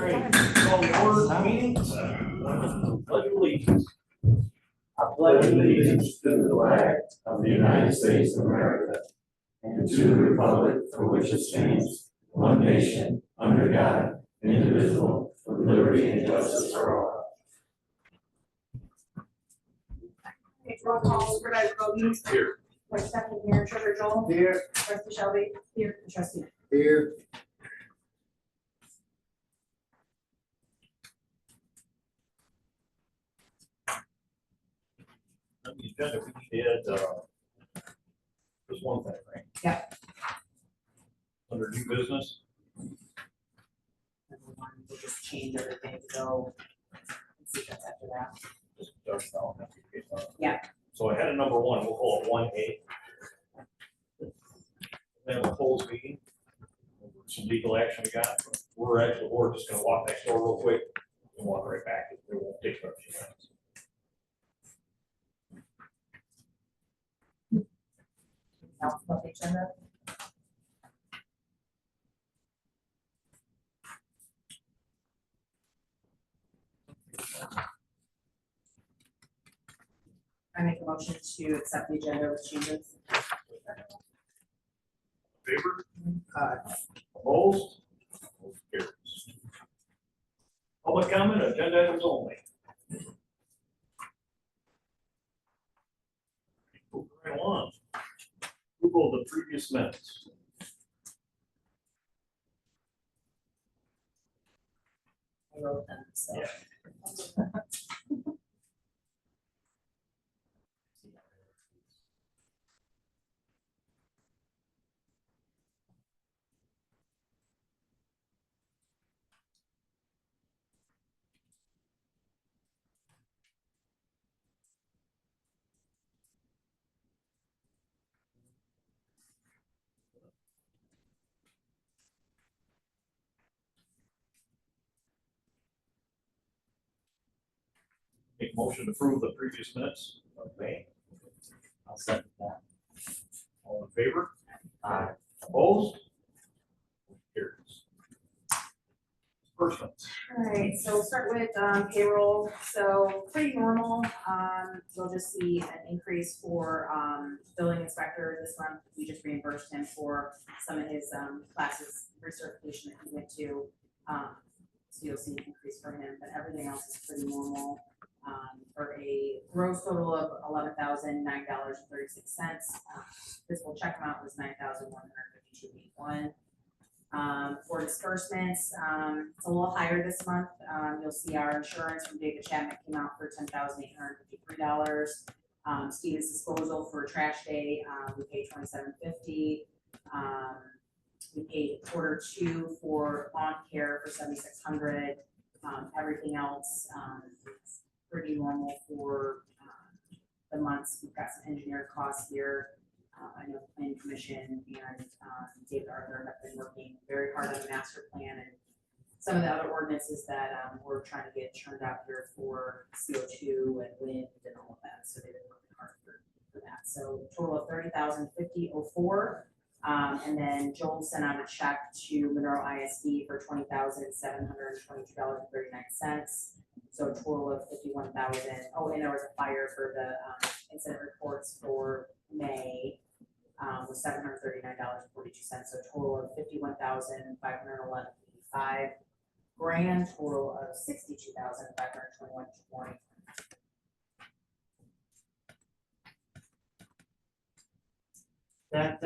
right, call the order meeting. Pledge of allegiance. I pledge allegiance to the flag of the United States of America and to the republic for which it stands, one nation, under God, indivisible, with liberty and justice for all. Okay, roll call, Supervisor Bowden. Here. Vice Stephanie here, Treasurer Joel. Here. Trustee Shelby. Here. And Trustee. Here. On the agenda, we need to add, just one thing, right? Yeah. Under new business, We'll just change everything to go. And see what's after that. just Doug Fallon, that's the case, Yeah. So I had a number one, we'll call it 1A. We have a closed meeting. Some legal action we got. We're just gonna walk next door real quick and walk right back. It won't take much time. Else about the agenda? I make a motion to accept the agenda with changes. Favor? Aye. Opposed? Motion carries. Public comment, agenda items only. Moving right along. Approval of the previous minutes. I wrote them, so. Yeah. Make motion to approve the previous minutes of May. I'll second that. All in favor? Aye. Opposed? Motion carries. Disbursements. All right, so we'll start with payroll, so pretty normal, we'll just see an increase for billing inspector this month. We just reimbursed him for some of his classes, recertification that he went to. So you'll see an increase for him, but everything else is pretty normal. For a gross total of $11,009.36. Fiscal check amount was $9,152.81. For disbursements, it's a little higher this month. You'll see our insurance from David Chapman came out for $10,853. Stevens Disposal for trash day, we paid $27.50. We paid Q2 for lawn care for $7,600. Everything else is pretty normal for the months. We've got some engineer costs here. I know the planning commission and David Arthur have been working very hard on the master plan and some of the other ordinances that we're trying to get churned out here for CO2 and wind and all of that. So they've been working hard for that. So total of $30,050.04. And then Joel sent out a check to Monroe ISD for $20,722.39. So a total of $51,000. Oh, and there was a fire for the incident reports for May was $739.42. So a total of $51,511.85. Grand total of $62,521.20. That,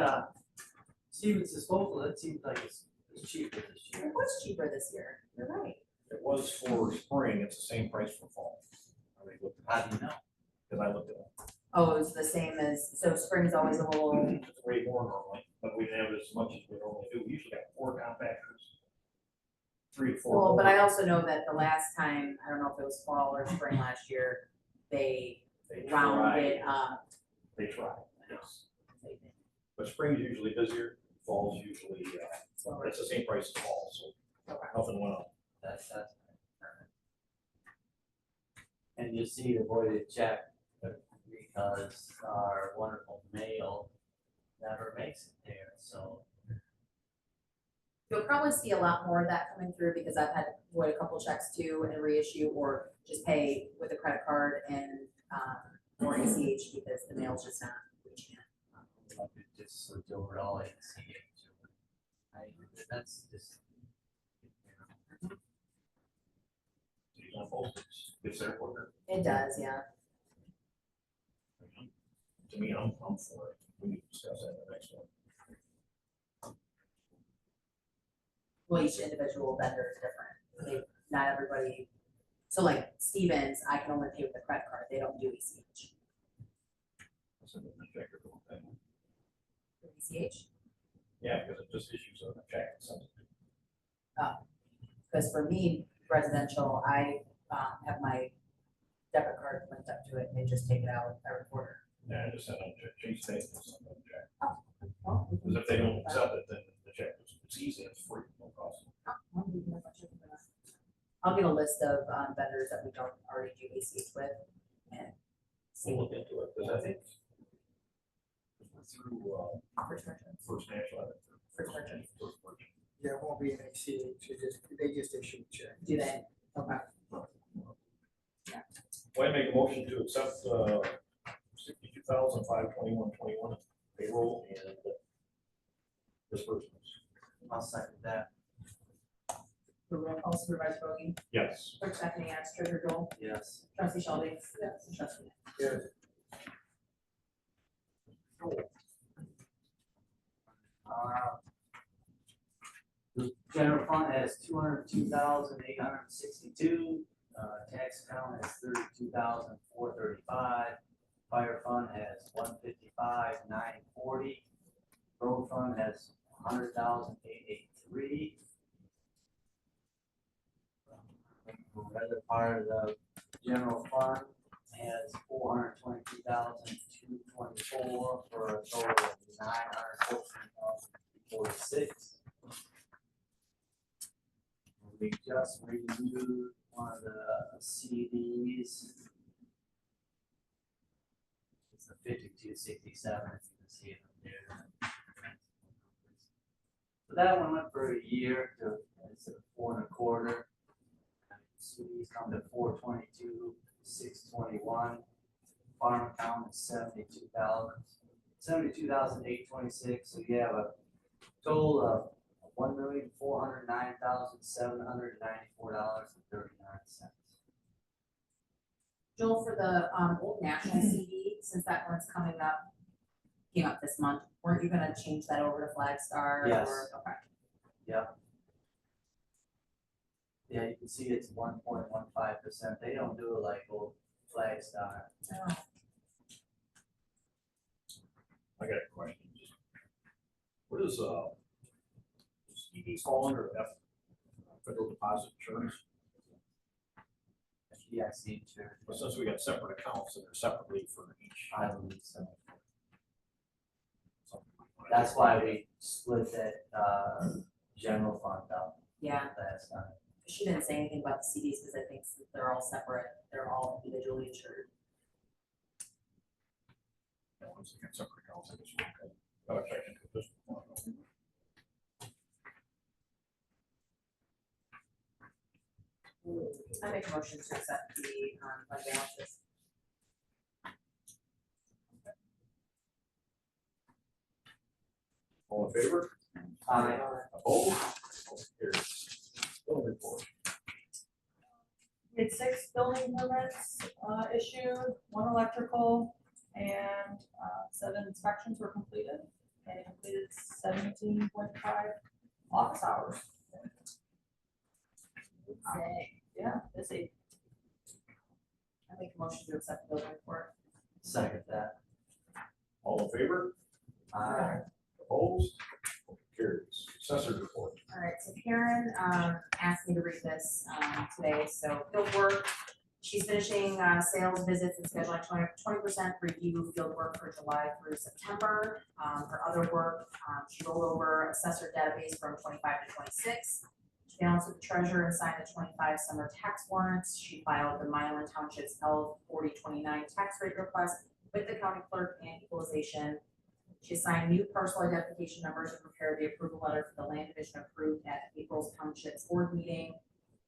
Stevens Disposal, that seems like it's cheaper this year. It was cheaper this year. You're right. It was for spring, it's the same price for fall. How do you know? Because I looked at it. Oh, it was the same as, so spring's always a little, It's way more normally, but we didn't have as much as we normally do. We usually got 4 compactors. 3 to 4. well, but I also know that the last time, I don't know if it was fall or spring last year, they rounded up. They try, yes. But spring's usually busier, fall's usually, So it's the same price as fall, so nothing went up. That's perfect. And you see the voided check because our wonderful mail never makes it there, so You'll probably see a lot more of that coming through because I've had to void a couple checks too and reissue or just pay with a credit card and, or ACH because the mail's just not reaching it. Just switch over all ACH. That's just. Use on postage, it's their order. It does, yeah. To me, I'm for it. We need to discuss that in the next one. Well, each individual vendor is different. Not everybody, so like Stevens, I can only pay with a credit card. They don't do ACH. Send them a check or something. ACH? Yeah, because it just issues a check and sends it. Because for me, residential, I have my debit card linked up to it and they just take it out every quarter. Yeah, I just send them a check, change state, and send them a check. Well, we can- Because if they don't accept it, then the check, it's easy, it's free, no cost. well, we can have a check for that. I'll get a list of vendors that we don't already do ACH with and see We'll what look into it, because I think through, first merchants. First National, I think. First merchants. First Merchant. Yeah, it won't be an ACH, they just issue a check. Do they? Okay. Well, I make a motion to accept, $62,521.21 payroll and disbursements. I'll second that. The roll call Supervisor Bogie, Yes. Clerk Stephanie, yes, Treasurer Joel, Yes. Trustee Shelby. Yes. And Trustee. Yeah, The general fund has 202,862, tax account has 32,435, fire fund has 155,940, road fund has 100,883. The other part of the general fund has 422,224 for a total of 914,046. We just renewed one of the CDs. It's the 5267, if you can see it up there. So that one went for a year to, it's at 4.25. CDs come to 422,621. Farm account is 72,826. So you have a total of $1,409,794.39. Joel, for the Old National CD, since that one's coming up, came up this month, weren't you gonna change that over to Flagstar? Yes. Or- Okay. Yeah, you can see it's 1.15%. They don't do it like old Flagstar. Oh, I got a question. What is, CD fall under F, federal deposit insurance? FDIC insurance. But since we got separate accounts that are separately for each. I believe so. something like that. That's why we split that, general fund up yeah, last time. she didn't say anything about the CDs because I think since they're all separate, they're all individually insured. Yeah, once they get separate accounts, I guess we'll check into this one. I make a motion to accept the fund balances. All in favor? Opposed? Motion carries. Bill report. We had 6 building permits issued, 1 electrical, and 7 inspections were completed. And completed 17.5 office hours. Yeah, busy. I make a motion to accept the building report. Second that. All in favor? Opposed? Motion carries. Assessor's report. All right, so Karen asked me to read this today, so field work. She's finishing sales visits and scheduling 20% review field work for July through September. Her other work, she rolled over assessor database from 25 to 26. She balanced with the treasurer and signed the 25 summer tax warrants. She filed the Milan Township's L 4029 tax rate request with the county clerk and equalization. She assigned new personal identification numbers and prepared the approval letter for the land division approved at April's Township's board meeting.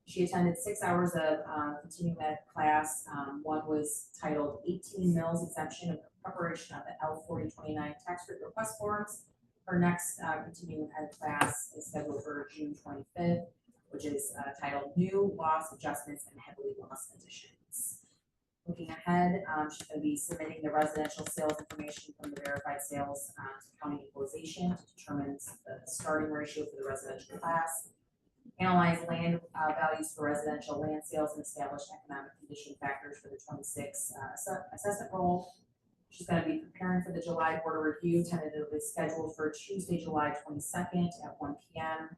She attended 6 hours of continuing ed class. One was titled 18 Mills Exemption of Preparation of the L4029 Tax Rate Request Forms. Her next continuing ed class is scheduled for June 25th, which is titled New Loss Adjustments and Heavily Loss Additions. Looking ahead, she's going to be submitting the residential sales information from the verified sales to county equalization to determine the starting ratio for the residential class. Analyze land values for residential land sales and establish economic condition factors for the 26 assessment roll. She's going to be preparing for the July board review, tentatively scheduled for Tuesday, July 22nd at 1 p.m.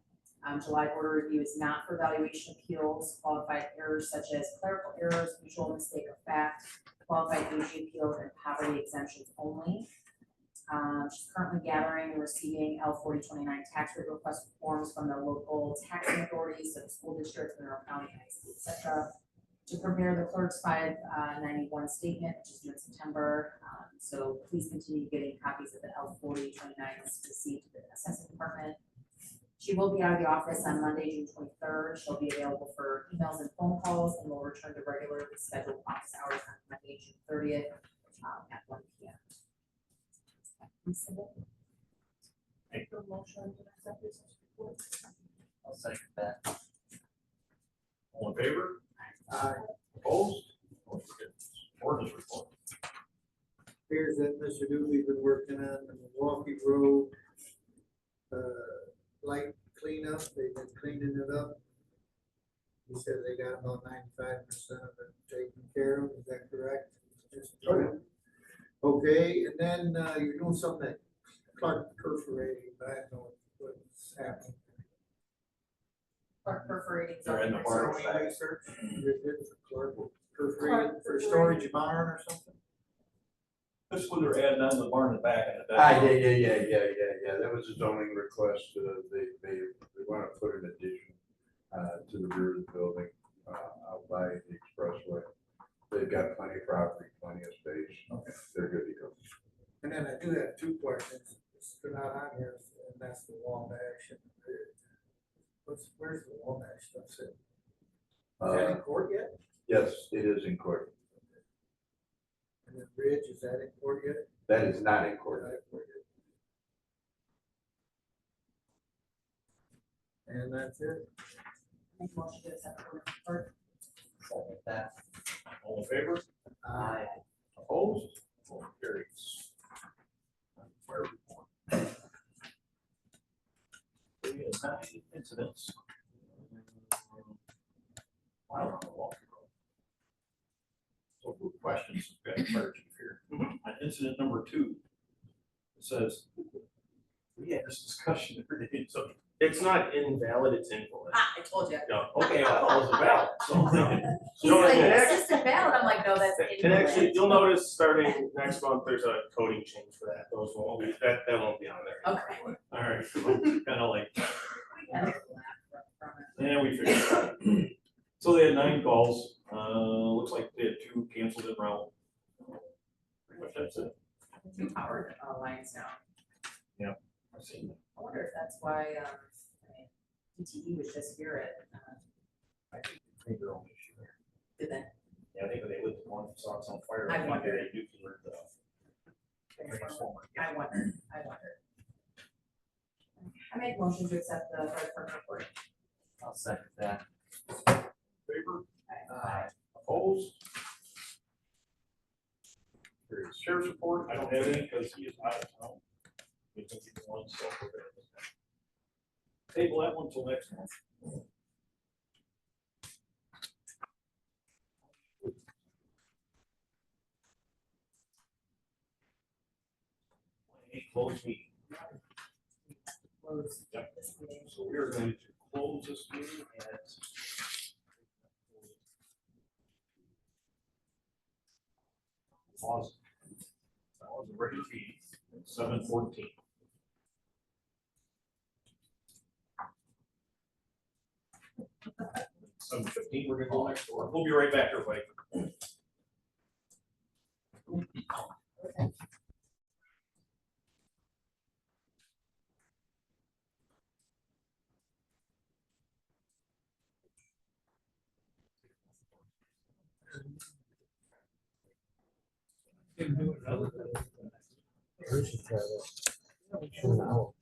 July board review is not for valuation appeals, qualified errors such as clerical errors, mutual mistake of fact, qualified AG appeals, and poverty exemptions only. She's currently gathering and receiving L4029 tax rate request forms from the local taxing authorities, so the school districts, Monroe County, etc. To prepare the clerk's 591 statement, which is due in September. So please continue getting copies of the L4029 received to the assessing department. She will be out of the office on Monday, June 23rd. She'll be available for emails and phone calls, and will return to regularly scheduled office hours on Monday, June 30th at 1 p.m. Make a motion to accept this report. I'll second that. All in favor? Aye. Opposed? Motion carries. Ordinance report. Here's that Mr. Dooley's been working on the Milwaukee Road, light cleanup. They've been cleaning it up. He said they got about 95% of it taken care of. Is that correct? Okay, and then you're doing something that Clark perforating, but I don't know what's happening. Clerk perforating. They're in the barn. Zoning research, you're good for Clark perforating for storage barn or something? This is what they're adding on the barn in the back of the. Yeah. That was a zoning request. They want to put an addition to the rear of the building out by the expressway. They've got plenty of property, plenty of space. Okay, they're good to go. And then I do have two questions. They're not on here, and that's the Wabash. Where's the Wabash stuff sit? Is that in court yet? Yes, it is in court. And the bridge, is that in court yet? That is not in court. Not in court yet. And that's it. Make a motion to accept the report. Second that. All in favor? Aye. Opposed? Motion carries. Fire report. 9 incidents. While on the Walker Road. So for questions, we've got the fire chief here. On incident number 2, it says, we had this discussion every day, so. It's not invalid, it's invalid. I told you. Yeah, okay, well, that was about, so. He's No, like, it it's actually- just a ballot. I'm like, no, that's. And actually, you'll notice starting next month, there's a coding change for that, those won't be, that won't be on there. Okay. All right, kind of like, Yeah. yeah, we figured it out. So they had 9 calls, looks like they had 2 canceled en route. Pretty much that's it. 2 powered lines down. I've seen that. I wonder if that's why DTE was just here at, I think they made their own issue there. did they? Yeah, I think when they lit the one, saw it's on fire. I think wonder. They nuclear the transformer. I wonder. I make motion to accept the fire department report. I'll second that. Favor? Aye. Opposed? Carries. Sheriff's report, I don't have any because he is out of town. We think he's one, so we're gonna table that one till next month. A closed meeting. Close Yep. this meeting. So we are going to close this meeting at. Pause. That was a regular meeting, 7:14. Seven 15, we're gonna go next door. We'll be right back, everybody. We should try that. Sure.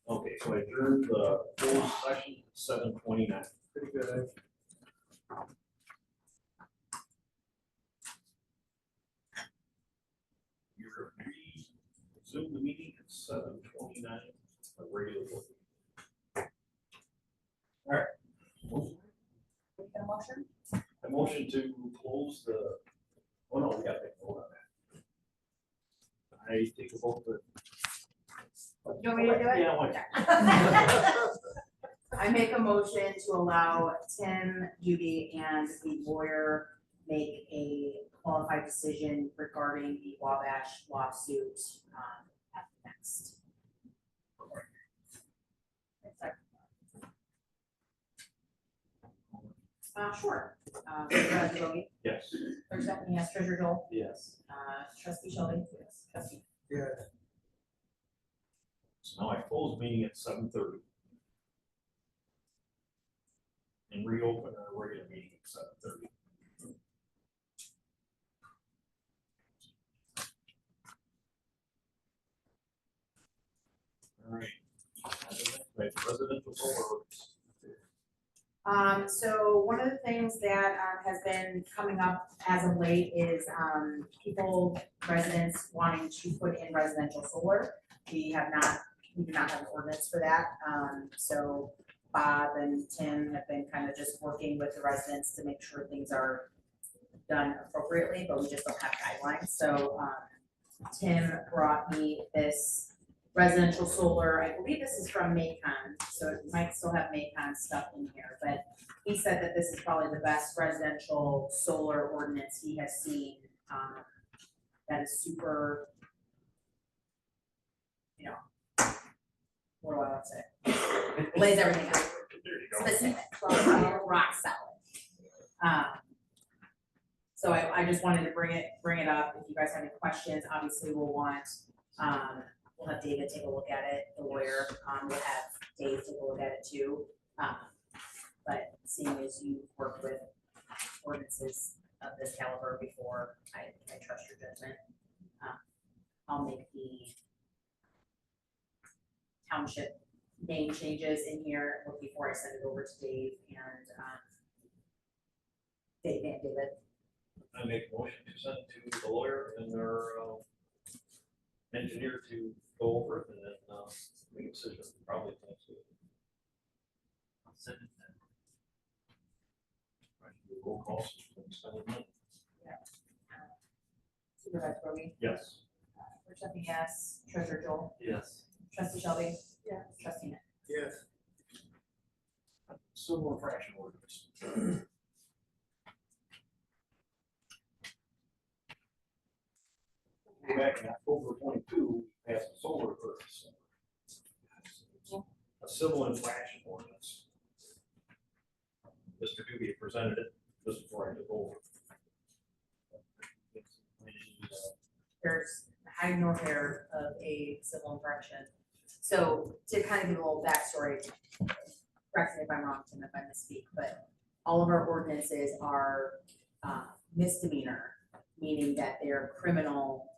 Okay, so I adjourned the full session 7:29. Pretty good. You're resume the meeting at 7:29, a regular board. All right. Make a motion? A motion to close the, oh no, we got to vote on that. I take a vote for. You want me to do it? Yeah, why not? I make a motion to allow Tim, Judy, and the lawyer make a qualified decision regarding the Wabash lawsuit, at the next. Sure. Trustee Bogie, Yes. Clerk Stephanie, yes, Treasurer Joel, Yes. Trustee Shelby, yes, Trustee. Yeah, So now I close the meeting at 7:30. And reopen our regular meeting at 7:30. All right. Residential solar. So one of the things that has been coming up as of late is people, residents wanting to put in residential solar. We do not have an ordinance for that. So Bob and Tim have been kind of just working with the residents to make sure things are done appropriately, but we just don't have guidelines. So Tim brought me this residential solar, I believe this is from Macon, so it might still have Macon stuff in here, but he said that this is probably the best residential solar ordinance he has seen. That is super, you know, what do I want to say? Lays everything out, There you go. specific, rock solid. So I just wanted to bring it up. If you guys have any questions, obviously we'll want, we'll have David take a look at it, the lawyer, we'll have Dave take a look at it too. But seeing as you've worked with ordinances of this caliber before, I trust your judgment. I'll make the township name changes in here before I send it over to Dave and David. I make a motion to send it to the lawyer and their engineer to go over it and then make a decision probably next week. Send it then. Roll call. Spend it. Supervisor Brody, Yes. Clerk Stephanie, yes, Treasurer Joel, Yes. Trustee Shelby, Yeah. Trustee Nick. yes. Civil infraction orders. Back in October 22, we passed a solar ordinance. A civil infraction ordinance. Mr. Doobie presented it just before I took over. There's hide nor hair of a civil infraction. So to kind of give a little backstory, correct me if I'm wrong, Tim, if I misspeak, but all of our ordinances are misdemeanor, meaning that they're criminal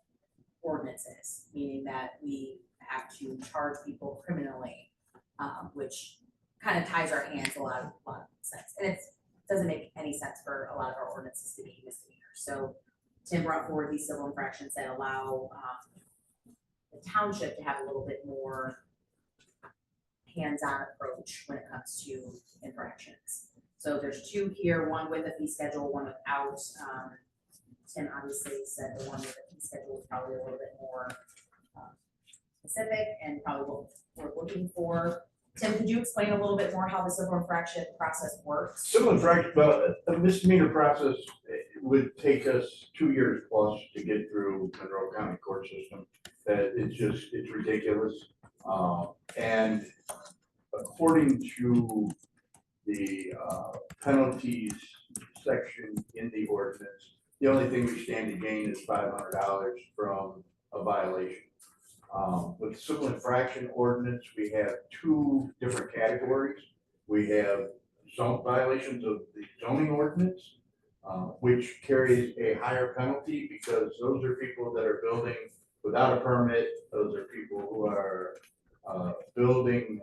ordinances, meaning that we have to charge people criminally, which kind of ties our hands a lot of sense. And it doesn't make any sense for a lot of our ordinances to be misdemeanors. So Tim brought forward these civil infractions that allow the township to have a little bit more hands-on approach when it comes to infractions. So there's two here, one with a fee schedule, one without. Tim obviously said the one with the fee schedule is probably a little bit more specific and probably what we're looking for. Tim, could you explain a little bit more how the civil infraction process works? Civil infraction, well, a misdemeanor process would take us 2 years plus to get through Monroe County court system. That it's ridiculous. And according to the penalties section in the ordinance, the only thing we stand to gain is $500 from a violation. With the civil infraction ordinance, we have two different categories. We have zone violations of the zoning ordinance, which carries a higher penalty because those are people that are building without a permit. Those are people who are building,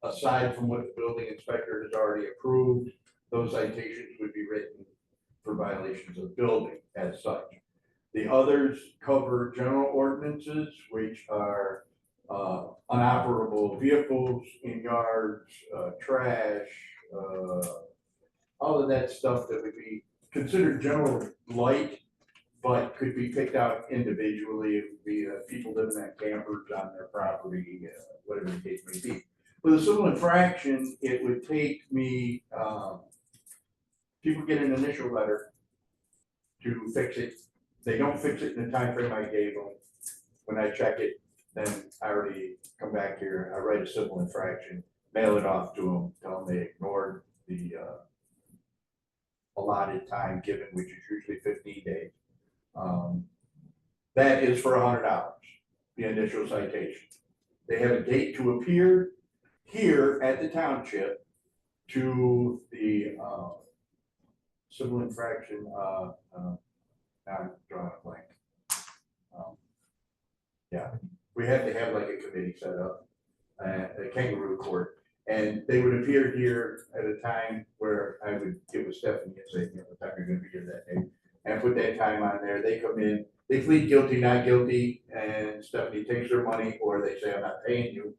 aside from what the building inspector has already approved, those citations would be written for violations of building as such. The others cover general ordinances, which are unoperable vehicles in yards, trash, all of that stuff that would be considered general light, but could be picked out individually. It would be people living in campers on their property, whatever the case may be. With a civil infraction, it would take me, people get an initial letter to fix it. They don't fix it in the time frame I gave them. When I check it, then I already come back here, I write a civil infraction, mail it off to them, tell them they ignored the allotted time given, which is usually 15 days. That is for $100, the initial citation. They have a date to appear here at the township to the civil infraction, I'm drawing a blank. Yeah, we had to have like a committee set up, a kangaroo court, and they would appear here at a time where I would get with Stephanie and say, you know, what time you're gonna be here that day, and put that time on there. They come in, they plead guilty, not guilty, and Stephanie takes their money, or they say, I'm not paying you.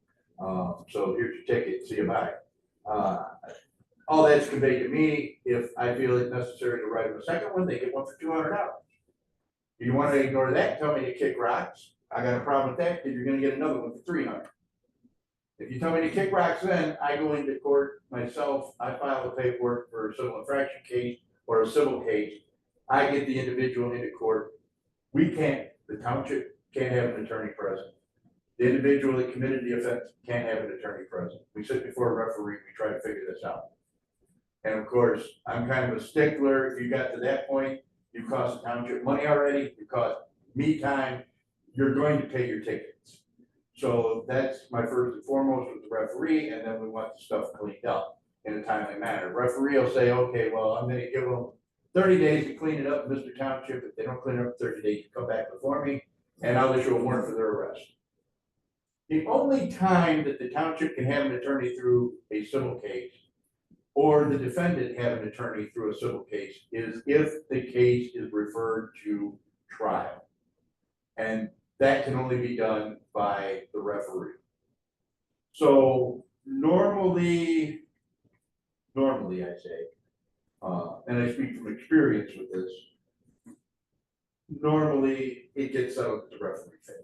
So here's your ticket, see you bye. All that's conveyed to me. If I feel it necessary to write them a second one, they get one for $200. If you want to ignore that, tell me to kick rocks. I got a problem with that, because you're gonna get another one for $300. If you tell me to kick rocks, then I go into court myself, I file the paperwork for a civil infraction case or a civil case. I get the individual into court. The township can't have an attorney present. The individual that committed the offense can't have an attorney present. We sit before a referee, we try to figure this out. And of course, I'm kind of a stickler. If you got to that point, you cost the township money already, you cost me time, you're going to pay your tickets. So that's my first and foremost with the referee, and then we want the stuff cleaned up in a timely manner. Referee will say, okay, well, I'm gonna give them 30 days to clean it up, Mr. Township. If they don't clean it up in 30 days, you come back before me, and I'll issue a warrant for their arrest. The only time that the township can have an attorney through a civil case, or the defendant have an attorney through a civil case, is if the case is referred to trial. And that can only be done by the referee. So normally I say, and I speak from experience with this, normally it gets settled at the referee phase.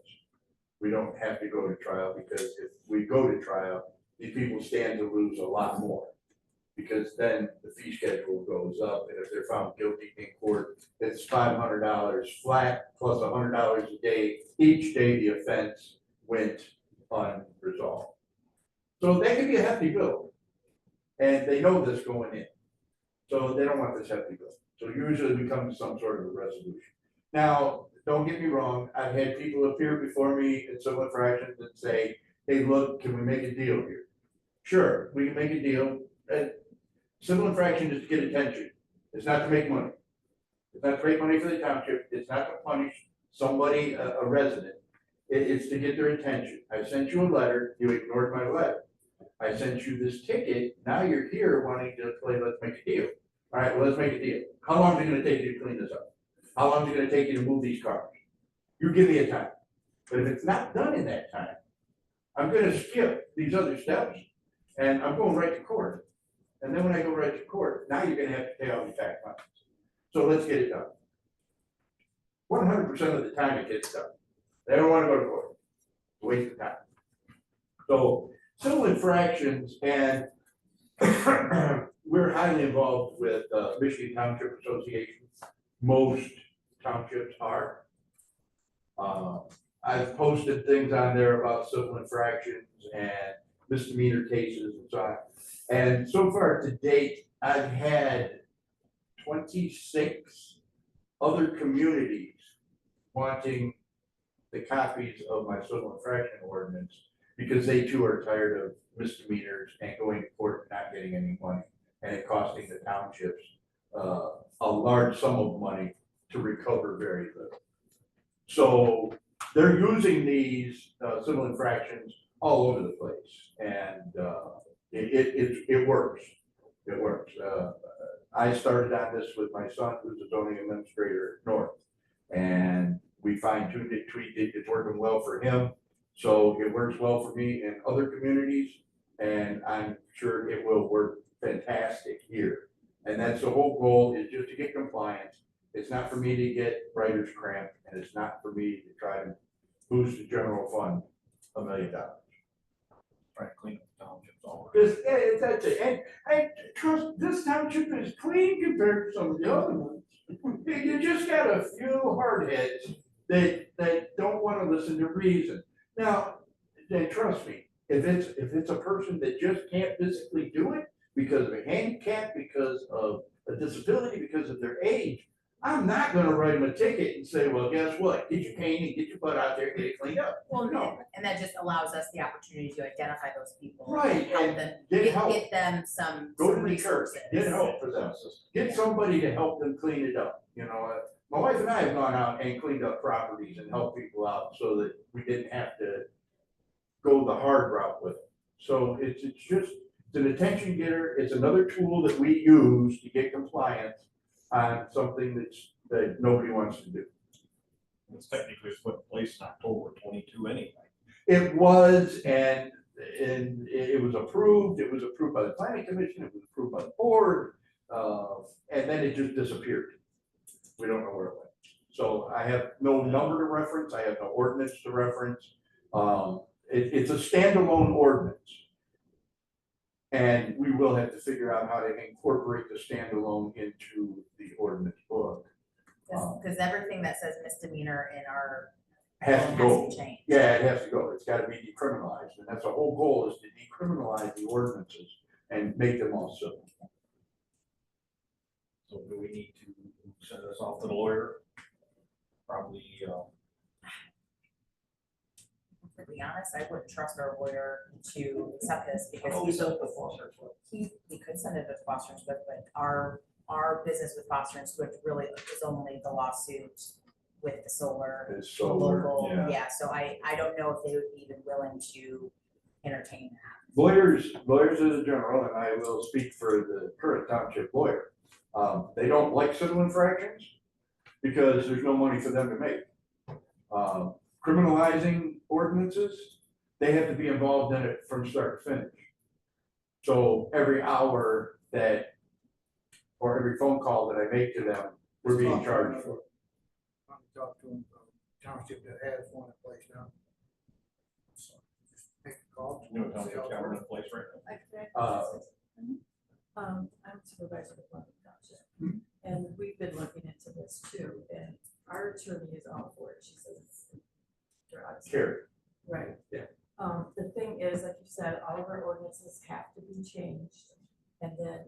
We don't have to go to trial, because if we go to trial, these people stand to lose a lot more. Because then the fee schedule goes up, and if they're found guilty in court, it's $500 flat plus $100 a day, each day the offense went unresolved. So that could be a hefty bill, and they know this going in. So they don't want this hefty bill. So usually we come to some sort of a resolution. Now, don't get me wrong, I've had people appear before me in civil infractions and say, hey, look, can we make a deal here? Sure, we can make a deal. Civil infraction is to get attention. It's not to make money. It's not to make money for the township. It's not to punish somebody, a resident. It's to get their attention. I sent you a letter, you ignored my letter. I sent you this ticket, now you're here wanting to play, let's make a deal. All right, well, let's make a deal. How long is it gonna take you to clean this up? How long is it gonna take you to move these cars? You give me a time. But if it's not done in that time, I'm gonna skip these other steps, and I'm going right to court. And then when I go right to court, now you're gonna have to pay all your tax money. So let's get it done. 100% of the time it gets done. They don't wanna go to court. It's a waste of time. So civil infractions, and we're highly involved with Michigan Township Association. Most townships are. I've posted things on there about civil infractions and misdemeanor cases and so on. And so far to date, I've had 26 other communities wanting the copies of my civil infraction ordinance, because they too are tired of misdemeanors and going to court and not getting any money, and it costing the townships a large sum of money to recover very little. So they're using these, civil infractions all over the place, and, it works. It works. I started on this with my son, who's a zoning administrator north, and we fine-tuned it, tweaked it, it's working well for him. So it works well for me in other communities, and I'm sure it will work fantastic here. And that's the whole goal, is just to get compliance. It's not for me to get writer's cramp, and it's not for me to try to boost the general fund $1 million. Try to clean up the townships all. Because, that's it, and I trust this township is clean compared to some of the other ones. You just got a few hardheads that don't wanna listen to reason. Now, then trust me, if it's a person that just can't physically do it because of a handicap, because of a disability, because of their age, I'm not gonna write them a ticket and say, well, guess what? Get your cane and get your butt out there, get it cleaned up. Well, No. and that just allows us the opportunity to identify those people. Right, Help and them, get help. get them some Go to the church, resources. get help for them. Get somebody to help them clean it up, you know, my wife and I have gone out and cleaned up properties and helped people out so that we didn't have to go the hard route with it. So it's an attention getter, it's another tool that we use to get compliance on something that nobody wants to do. It's technically put in place in October 22 anyway. It was, and it was approved by the planning commission, it was approved by the board, and then it just disappeared. We don't know where it went. So I have no number to reference, I have no ordinance to reference. It's a standalone ordinance. And we will have to figure out how to incorporate the standalone into the ordinance book. Because everything that says misdemeanor in our Has to go. be changed. Yeah, it has to go. It's gotta be decriminalized, and that's the whole goal, is to decriminalize the ordinances and make them all civil. So do we need to send this off to the lawyer? Probably, To be honest, I wouldn't trust our lawyer to accept this because we sent it to Foster. we could send it to Foster and Swift, but our business with Foster and Swift really is only the lawsuit with the solar. It's solar, Local, yeah. yeah, so I don't know if they would be even willing to entertain that. Lawyers as a general, and I will speak for the current township lawyer, they don't like civil infractions because there's no money for them to make. Criminalizing ordinances, they have to be involved in it from start to finish. So every hour or every phone call that I make to them, we're being charged for. I talked to him, township that has one in place now. So, just make a call. You know, township's got one in place right I'm supervisor of London Township, and we've been looking into this too, and our attorney is all for it, she says it's. Carry. Right. Yeah. The thing is, like you said, all of our ordinances have to be changed, and then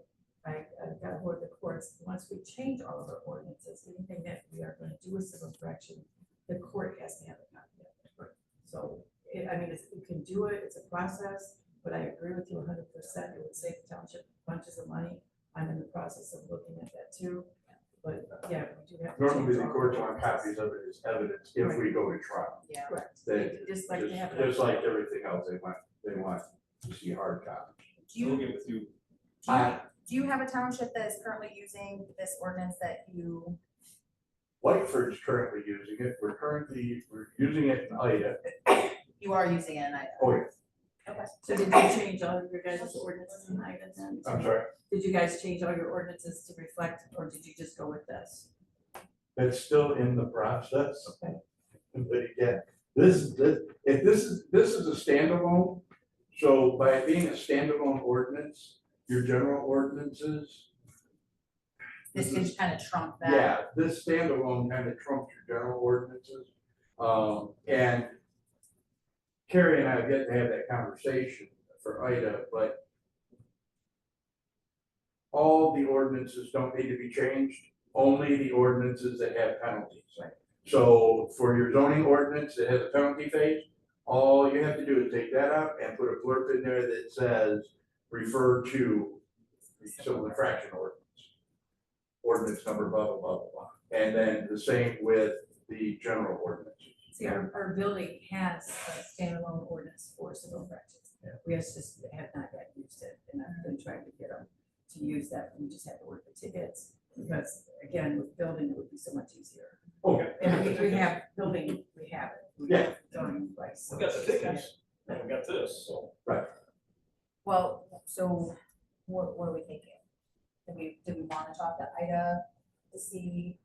I got hold of the courts, once we change all of our ordinances, anything that we are gonna do with civil infraction, the court has to have a copy of it. So, you can do it, it's a process, but I agree with you 100%, it would save the township bunches of money. I'm in the process of looking at that too, but yeah, we do have. to Normally, change the all of courts our want copies of it as evidence if we go to trial. Yeah. Correct. They, Just like they have. it on- just like everything else, they want to see hard copies. Do We'll you, get with you. do you have a township that is currently using this ordinance that you? Whiteford's currently using it, we're using it in Ida. You are using it, and Oh, yeah, okay. So did you change all of your guys' ordinances tonight then? I'm sorry, Did you guys change all your ordinances to reflect, or did you just go with this? that's still in the process. Okay. But again, this is a standalone, so by it being a standalone ordinance, your general ordinances. This can kind of trump that. Yeah, this standalone kind of trumps your general ordinances. And Carrie and I have yet to have that conversation for Ida, but all the ordinances don't need to be changed, only the ordinances that have penalties. So for your zoning ordinance that has a penalty phase, all you have to do is take that out and put a blurb in there that says, refer to the civil infraction ordinance. Ordinance number blah, blah, blah, blah, blah. And then the same with the general ordinance. See, our building has a standalone ordinance for civil infractions. We just have not yet used it, and I've been trying to get them to use that, we just have to work the tickets, because again, with building, it would be so much easier. Okay. And we have building, we have it. We have zoning place. We got the tickets, and we got this, so. Well, so what are we thinking? Do we want to talk to Ida to see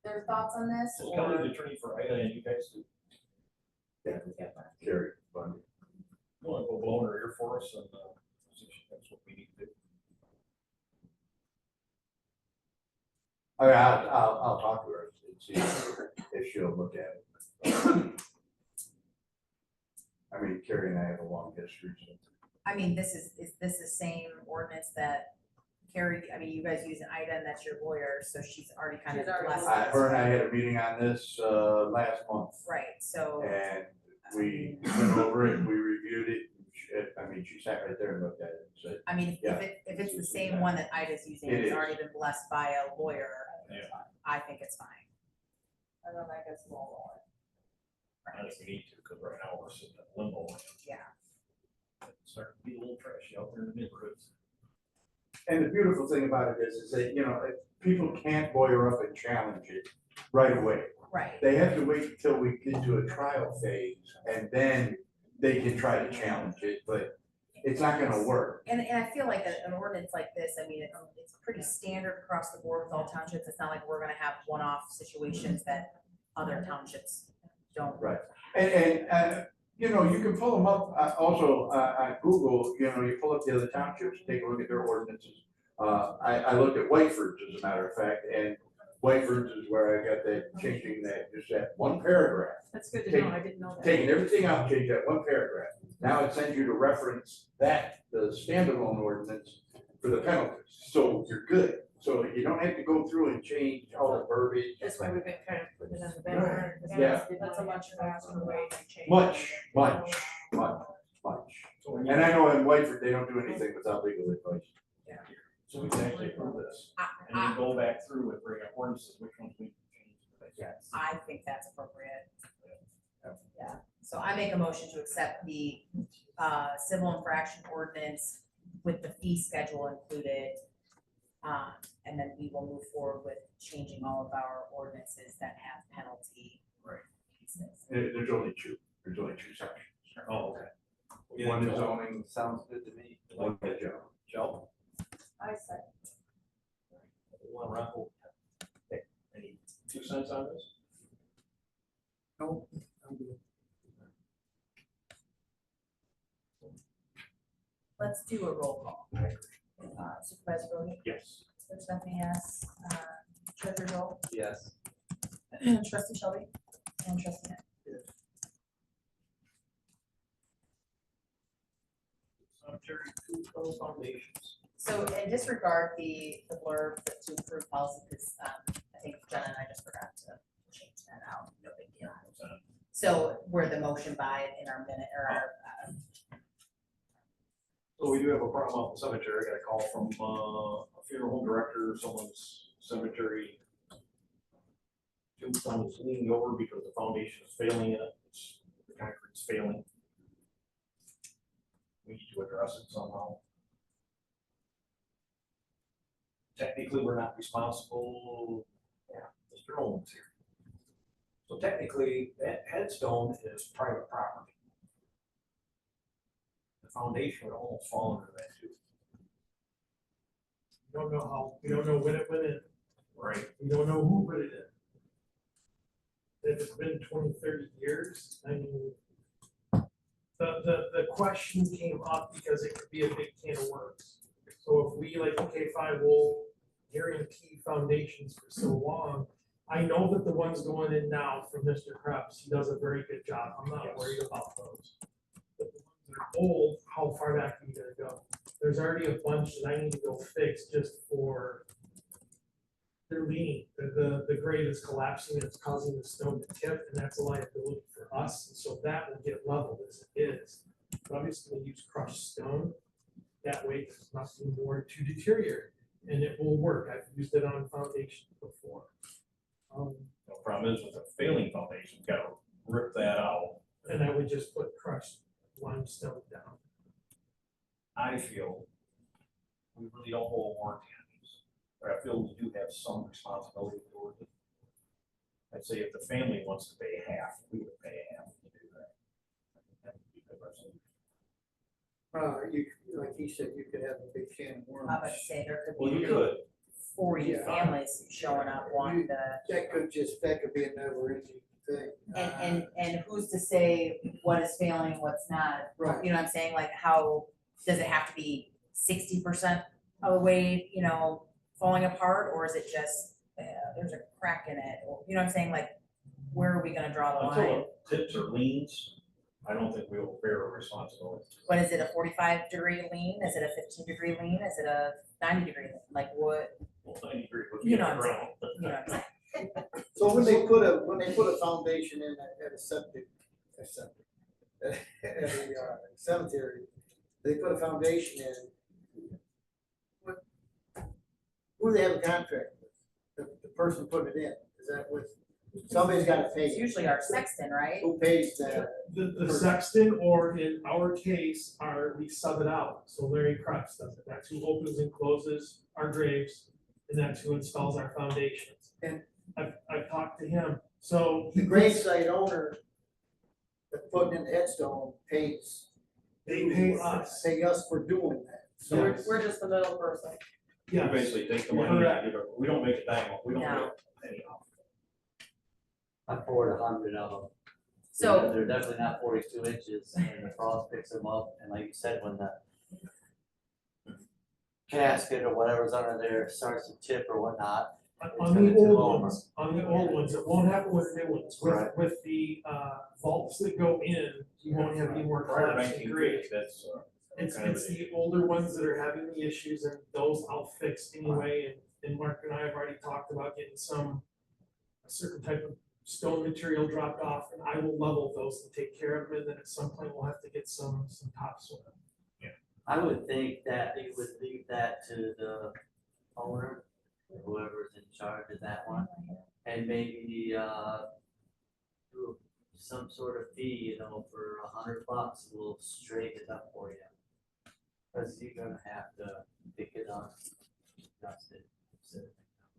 their thoughts on this, So Kelly's or? the attorney for Ida, and you guys do, Carry, fund. you wanna go blow in her ear for us, and, see if that's what we need to do. I mean, I'll talk to her and see if she'll look at it. I mean, Carrie and I have a long history, so. I mean, is this the same ordinance that Carrie, I mean, you guys use an Ida, and that's your lawyer, so she's already kind of She's already- blessed. Her and I had a meeting on this, last month, Right, so, and we went over it, we reviewed it. I mean, she sat right there and looked at it and said, I mean, Yeah. if it's the same one that Ida's using, It it's is. already been blessed by a lawyer, Yeah. I think it's fine. And then I guess we'll. I think we need to, because right now we're sitting in limbo. Yeah. It's starting to be a little trashy out there in the neighborhoods. and the beautiful thing about it is that, you know, people can't lawyer up and challenge it right away. Right, They have to wait until we get to a trial phase, and then they can try to challenge it, but it's not gonna work. and I feel like an ordinance like this, I mean, it's pretty standard across the board with all townships, it's not like we're gonna have one-off situations that other townships don't. Right. And, you know, you can pull them up, also, on Google, you know, you pull up the other townships, take a look at their ordinances. I looked at Whiteford's, as a matter of fact, and Whiteford's is where I got that, changing that, just that one paragraph. That's good to know, I didn't know that. Taking everything out, change that one paragraph. Now it sends you to reference that, the standalone ordinance for the penalties, so you're good. So you don't have to go through and change all the verbiage. That's why we've been kind of putting it on the back burner. 'cause Yeah. That's a much faster way to change. Much. So And I know in Whiteford, they don't do anything without legal advice. So we can actually approve this, and I, then go back through and bring up ordinances, which ones we can change. Yes. I think that's appropriate. Yeah, so I make a motion to accept the, civil infraction ordinance with the fee schedule included. And then we will move forward with changing all of our ordinances that have penalty. Right. Pieces. There's only two sections. Oh, okay. One is zoning, Sounds good to me. one is general. Joe? I said, Want to raffle? Any 2 cents on this? Nope, I'm good. Let's do a roll call. Supervisor Brody, Yes. Stephanie, yes, Treasurer Joel, Yes. Trustee Shelby, and Trustee Net. Cemetery two foundations. So, and disregard the blurb to approve policy, because, I think Jen and I just forgot to change that out, no big deal. So, where the motion by in our minute, or our, So we do have a problem out in the cemetery, I got a call from, a funeral home director, someone's cemetery. Tombstone is leaning over because the foundation is failing in it, the concrete's failing. We need to address it somehow. Technically, we're not responsible, Mr. Owens here. So technically, that headstone is private property. The foundation would almost fall under that too. We don't know how, we don't know when it went in, Right. we don't know who put it in. If it's been 20, 30 years, I mean, the question came up because it could be a big can of worms. So if we like, okay, fine, we'll guarantee foundations for so long. I know that the ones going in now from Mr. Krebs, he does a very good job, I'm not worried about those. But the ones that are old, how far back are you gonna go? There's already a bunch that I need to go fix just for, they're leaning, the grade is collapsing, and it's causing the stone to tip, and that's a liability for us, and so that will get leveled as it is. But obviously, we use crushed stone, that way there's nothing more to deteriorate, and it will work, I've used it on foundations before. problem is with the failing foundation, you gotta rip that out. And I would just put crushed limestone down. I feel we really don't hold a warranty on these, but I feel we do have some responsibility towards it. I'd say if the family wants to pay half, we would pay half to do that. That would be the best thing. You, like he said, you could have a big can of worms. I would say there could Well, you be could, 40 Yeah. families showing up wanting to. That could be a never ending thing. And who's to say what is failing, what's not? Right. You know what I'm saying? Like, how, does it have to be 60% of the way, you know, falling apart? Or is it just, there's a crack in it? Or, you know what I'm saying? Like, where are we gonna draw the line? until it tips or leans, I don't think we will bear a responsibility. But is it a 45-degree lean? Is it a 15-degree lean? Is it a 90-degree lean? Like, what, Well, 90 degree would You be know on the what I'm ground, but you know what I'm saying? So when they put a foundation in at a septic, at a cemetery, they put a foundation in. Who do they have a contract with? The person putting it in, is that what, somebody's gotta pay, It's usually our sexton, right? who pays that? The sexton, or in our case, we sub it out, so Larry Crux does it, that's who opens and closes our graves, and that's who installs our foundations. And- I've talked to him, so. The gravesite owner that's putting in the headstone pays. They pay us. Pay us for doing that. So Yes. it's- We're just the middle person. we Yes, basically take the money, Correct. we don't make a dime, we don't No. make a penny off. I poured 100 of them. So, They're definitely not 42 inches, and the frost picks them up, and like you said, when the casket or whatever's under there starts to tip or whatnot, on the old ones, it won't happen with new ones, Right. with the vaults that go in, you won't have any more Prior to collapse in grade. 1950, that's, It's, kind of it's an the older ones that are having the issues, and those I'll fix anyway, and Mark and I have already talked about getting a certain type of stone material dropped off, and I will level those and take care of them, and then at some point we'll have to get some topsoil. I would think that you would leave that to the owner, or whoever's in charge of that one, and maybe do some sort of fee, for $100, we'll straighten it up for you. Cause you're gonna have to pick it up, dust it,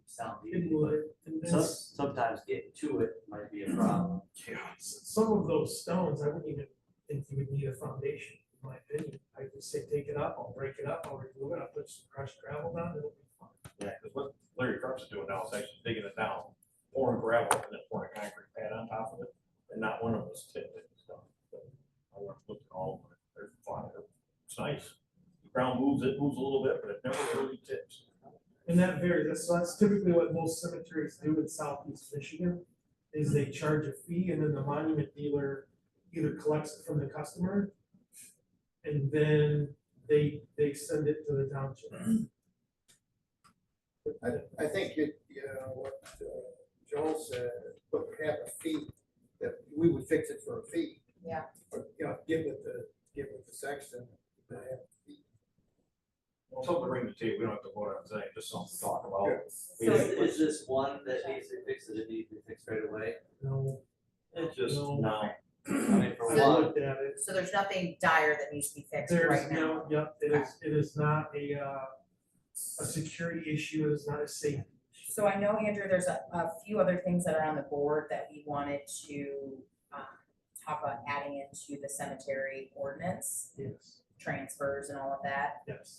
sound easy, It but would, and then sometimes getting to it might be a problem. some of those stones, I wouldn't even think you would need a foundation, in my opinion. I would say take it up, I'll break it up, I'll remove it, I'll put some crushed gravel down, it'll be fine. Yeah, because what Larry Crux is doing now is actually digging it down, pouring gravel, and then pouring a concrete pad on top of it, and not one of them is tipped and stuff. But I went and looked at all of them, they're fine, it's nice. The ground moves, it moves a little bit, but it never really tips. And that varies, that's typically what most cemeteries do in southeast Michigan, is they charge a fee, and then the monument dealer either collects it from the customer, and then they send it to the township. I think what Joel said, but have a fee, that we would fix it for a fee. Yeah. Or, give it the sexton, have a fee. Well, something to bring to the table, we don't have to vote on it tonight, just something to talk about. So- Is this one that needs to fix it, needs to be fixed right away? No, It's just, No. no, I mean, for I one, looked at it, so there's nothing dire that needs to be fixed there's right now. no, yep, it is not a security issue, it is not a safety issue. So I know, Andrew, there's a few other things that are on the board that we wanted to talk about adding into the cemetery ordinance, Yes, transfers and all of that. yes.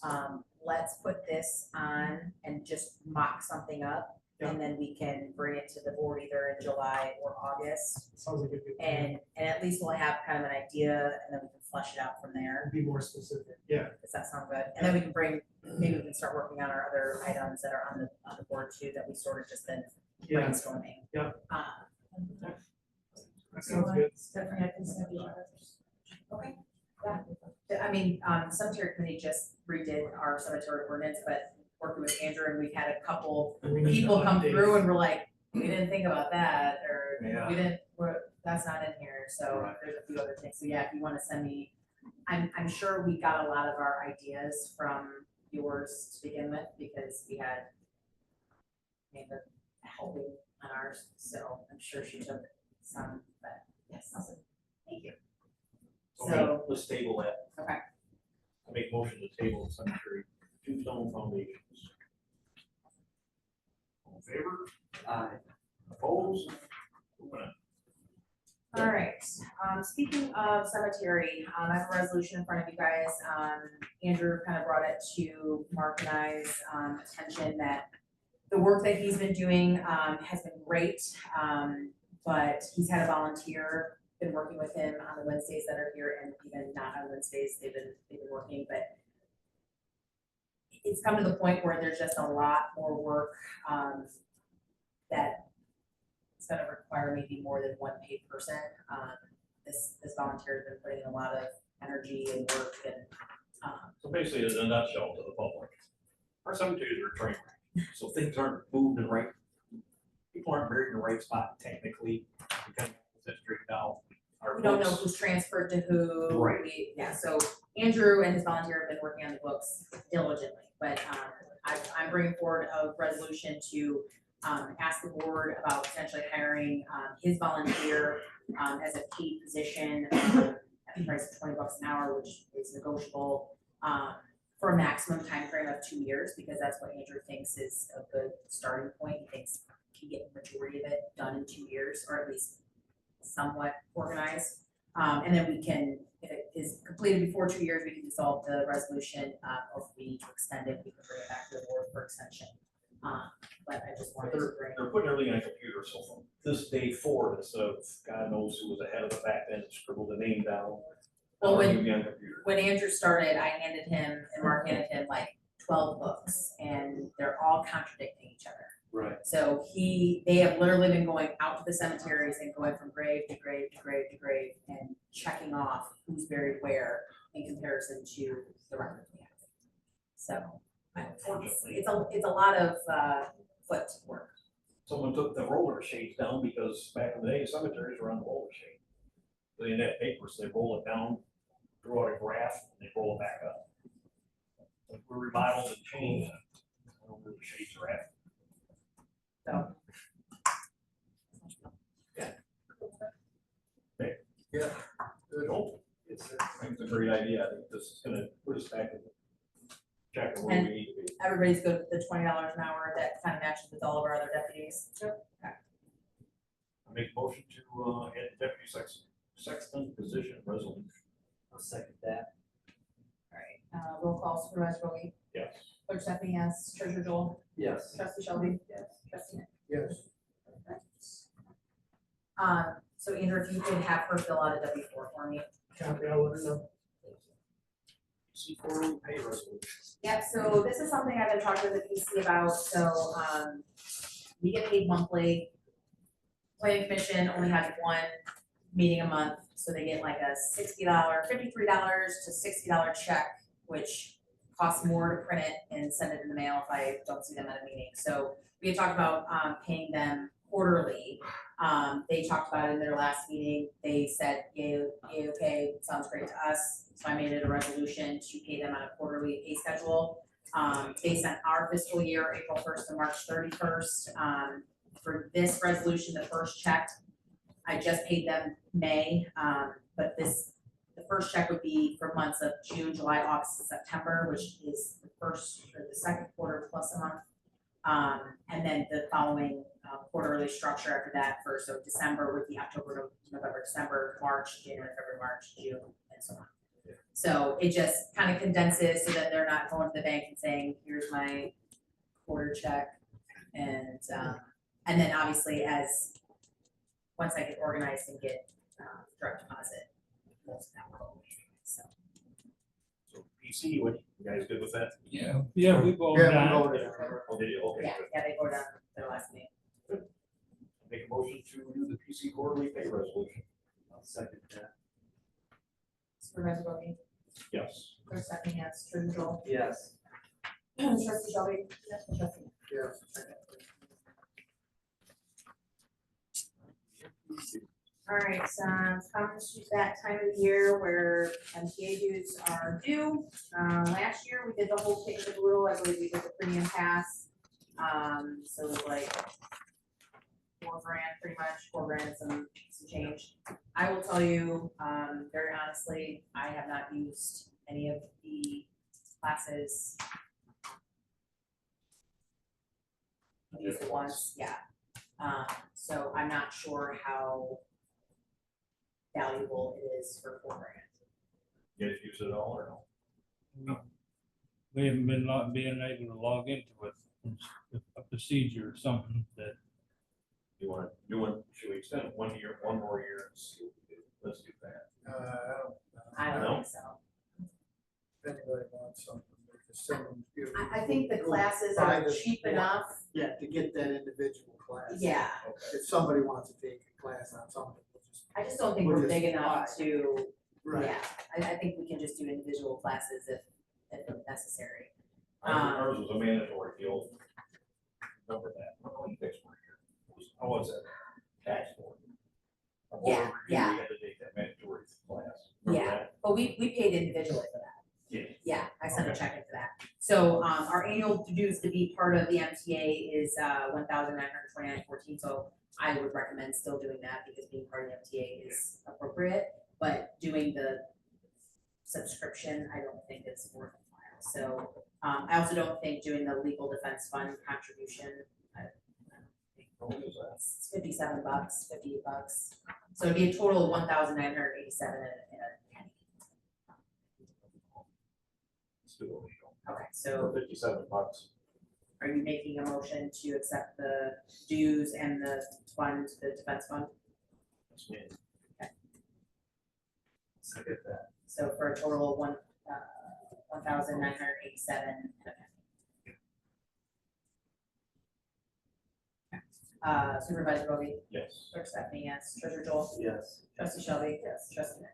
Let's put this on and just mock something up, and then we can bring it to the board either in July or August. Sounds like a good plan. And at least we'll have kind of an idea, and then we can flesh it out from there. Be more specific, yeah. Does that sound good? And then we can maybe we can start working on our other items that are on the board too, that we sort of just been Yeah, brainstorming. Yeah. that sounds good. Stephanie, I think it's gonna be ours. Okay. Yeah. I mean, cemetery committee just redid our cemetery ordinance, but working with Andrew, and we've had a couple And we need to people come update. through and we're like, we didn't think about that, or Yeah. we didn't, that's not in here, so there's a few other things. So yeah, if you wanna send me, I'm sure we got a lot of our ideas from yours to begin with, because we had the helping on ours, so I'm sure she took some, but yes, thank you. So, Let's table that. okay, I make motion to table the cemetery, tombstone foundations. All in favor? Aye. Opposed? Moving on. all right, speaking of cemetery, I have a resolution in front of you guys, Andrew kind of brought it to Mark and I's, attention that the work that he's been doing, has been great, but he's had a volunteer, been working with him on the Wednesdays that are here, and even not on Wednesdays, they've been working, but it's come to the point where there's just a lot more work, that it's gonna require maybe more than one paid person. This volunteer has been putting in a lot of energy and work and, So basically, in a nutshell to the public, our cemeteries are a train wreck. So things aren't moved in right, people aren't buried in the right spot technically, because it's straight down. Our we don't know books- who's transferred to who. Right. Yeah, so Andrew and his volunteer have been working on the books diligently, but, I'm bringing forward a resolution to, ask the board about potentially hiring, his volunteer, as a paid position, at the price of $20 an hour, which is negotiable, for a maximum time frame of 2 years, because that's what Andrew thinks is a good starting point. He thinks he can get the majority of it done in 2 years, or at least somewhat organized. And then we can, if it is completed before 2 years, we can dissolve the resolution, or if we need to extend it, we can bring it back to the board for extension. But I just wanted to bring. They're putting everything on a computer, so from this day forward, instead of God knows who was ahead of the back then, scribbled the name down. Well, now when- it'll be on computer. When Andrew started, I handed him, and Mark handed him like 12 books, and they're all contradicting each other. Right. So they have literally been going out to the cemeteries and going from grave to grave to grave to grave and checking off who's buried where in comparison to the records we have. So, it's a lot of, foot work. Someone took the roller shades down because back in the day, cemeteries were on the roller shade. They didn't have paper, so they roll it down, draw out a graph, and they roll it back up. Like we're remodeled and changed. I don't know where the shades are at. So. Yeah. Good. Nope. I think it's a great idea. I think this is gonna put us back in the check where we need to be. Everybody's good with the $20 an hour, that kind of matches with all of our other deputies. I make a motion to add deputy sexton position resolution. I'll second that. All right, roll call, Supervisor Bowie, Yes. Clerk Stephanie, yes, Treasurer Joel, Yes. Trustee Shelby. Yes. Trustee Nick. Yes. So Andrew, if you could have her fill out a W-4 for me. Copy, I'll let her know. C4 pay resolution. Yep, so this is something I've been talking to the PC about, so, we get paid monthly. Planning Commission only has one meeting a month, so they get like a $53 to $60 check, which costs more to print it and send it in the mail if I don't see them at a meeting. So we had talked about, paying them quarterly. They talked about it in their last meeting, they said, yeah, okay, sounds great to us. So I made it a resolution to pay them on a quarterly pay schedule, based on our fiscal year, April 1st to March 31st. For this resolution, the first check, I just paid them May, but the first check would be for months of June, July, August, and September, which is the first or the second quarter plus a month. And then the following quarterly structure after that for, so December would be October, November, December, March, January, February, March, June, and so on. So it just kind of condenses so that they're not going to the bank and saying, here's my quarter check. And then obviously once I get organized and get direct deposit, most of that will go away. So. So PC, what, you guys good with that? Yeah, we Yeah, we voted. Oh, did you? Okay, Yeah, good. yeah, they go down their last meeting. Make a motion to do the PC quarterly pay resolution. I'll second that. Supervisor Bobby, Yes. Clerk Stephanie, yes, Treasurer Joel, Yes. Trustee Shelby, yes, Trustee. Yes. All right, conference is that time of year where MTA dues are due. Last year, we did the whole kit and caboodle, I believe we did the premium pass. So it was like $4,000 pretty much, $4,000 and some change. I will tell you, very honestly, I have not used any of the classes. I've used it once, yeah. So I'm not sure how valuable it is for $4,000. You guys use it all or no? We haven't been not being able to log into it, a procedure or something that. You want to do one, should we extend it 1 year, one more year and see what we do? Let's do that. I don't No? think so. If anybody wants something, they can send them to you. I think the classes are Private cheap one. enough. Yeah, to get that individual class. Yeah, If somebody wants to take a class on something, we'll just. I just don't think We'll we're just big enough apply. to, Right. yeah, I think we can just do individual classes if necessary. Ours was a mandatory deal. Remember that, when we fixed one here. How was that? Tax board. Our board Yeah, review, yeah. We had to take that mandatory class. Remember Yeah, that? but we paid individually for that. Yeah. Yeah, I sent a Okay. check in for that. So, our annual dues to be part of the MTA is, $1,929.14, so I would recommend still doing that because being part of the MTA is appropriate, but doing the subscription, I don't think it's worthwhile. So, I also don't think doing the legal defense fund contribution, What was that? it's $57, $58. So it'd be a total of 1,987 and a penny. Let's do what we do. Okay, so For $57. are you making a motion to accept the dues and the fund, the defense fund? That's me. Okay. Second that. So for a total of 1,987 and a penny. Supervisor Bobby, Yes. Clerk Stephanie, yes, Treasurer Joel, Yes. Trustee Shelby, yes, Trustee Nick.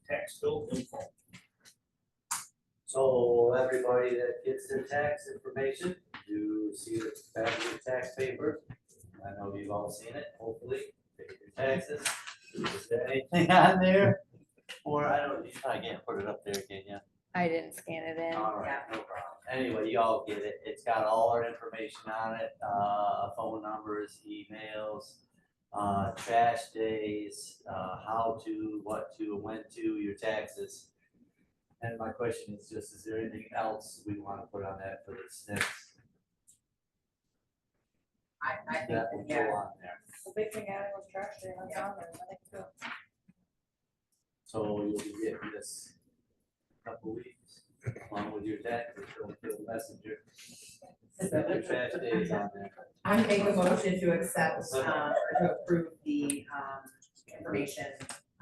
Tax bill info. So everybody that gets their tax information, you see the back of your tax paper. I know you've all seen it, hopefully, pay your taxes. Is there anything on there? Or I don't, you probably can't put it up there, can you? I didn't scan it in. All right, no problem. Anyway, you all get it. It's got all our information on it, phone numbers, emails, trash days, how to, what to, when to, your taxes. And my question is just, is there anything else we want to put on that for the SNPs? I think, That will go yeah, on there. The big thing added was trash day, that's on there, I think so. So you'll be getting this couple weeks, along with your taxes, going to the messenger. Your trash days on there. I make a motion to accept, or to approve the, information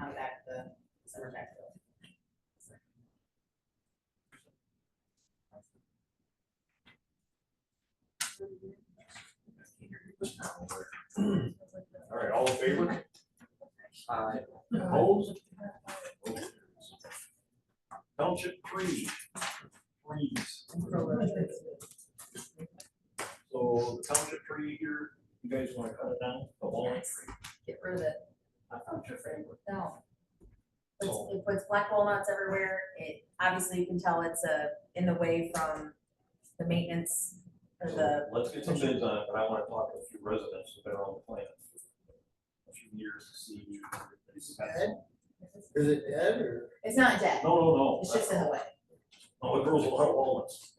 on the back of the summer tax bill. All right, all in favor? Opposed? Township freeze. So the township tree here, you guys wanna cut it down, the long tree? Get rid of it. I thought your favorite. No. It puts black walnuts everywhere. It, obviously you can tell it's in the way from the maintenance or the, Let's get some bids on it, but I wanna talk to a few residents that are on the plan. A few years to see. Dead? Is it dead or? it's not dead. No. It's just in the way. Oh, it grows a lot of walnuts.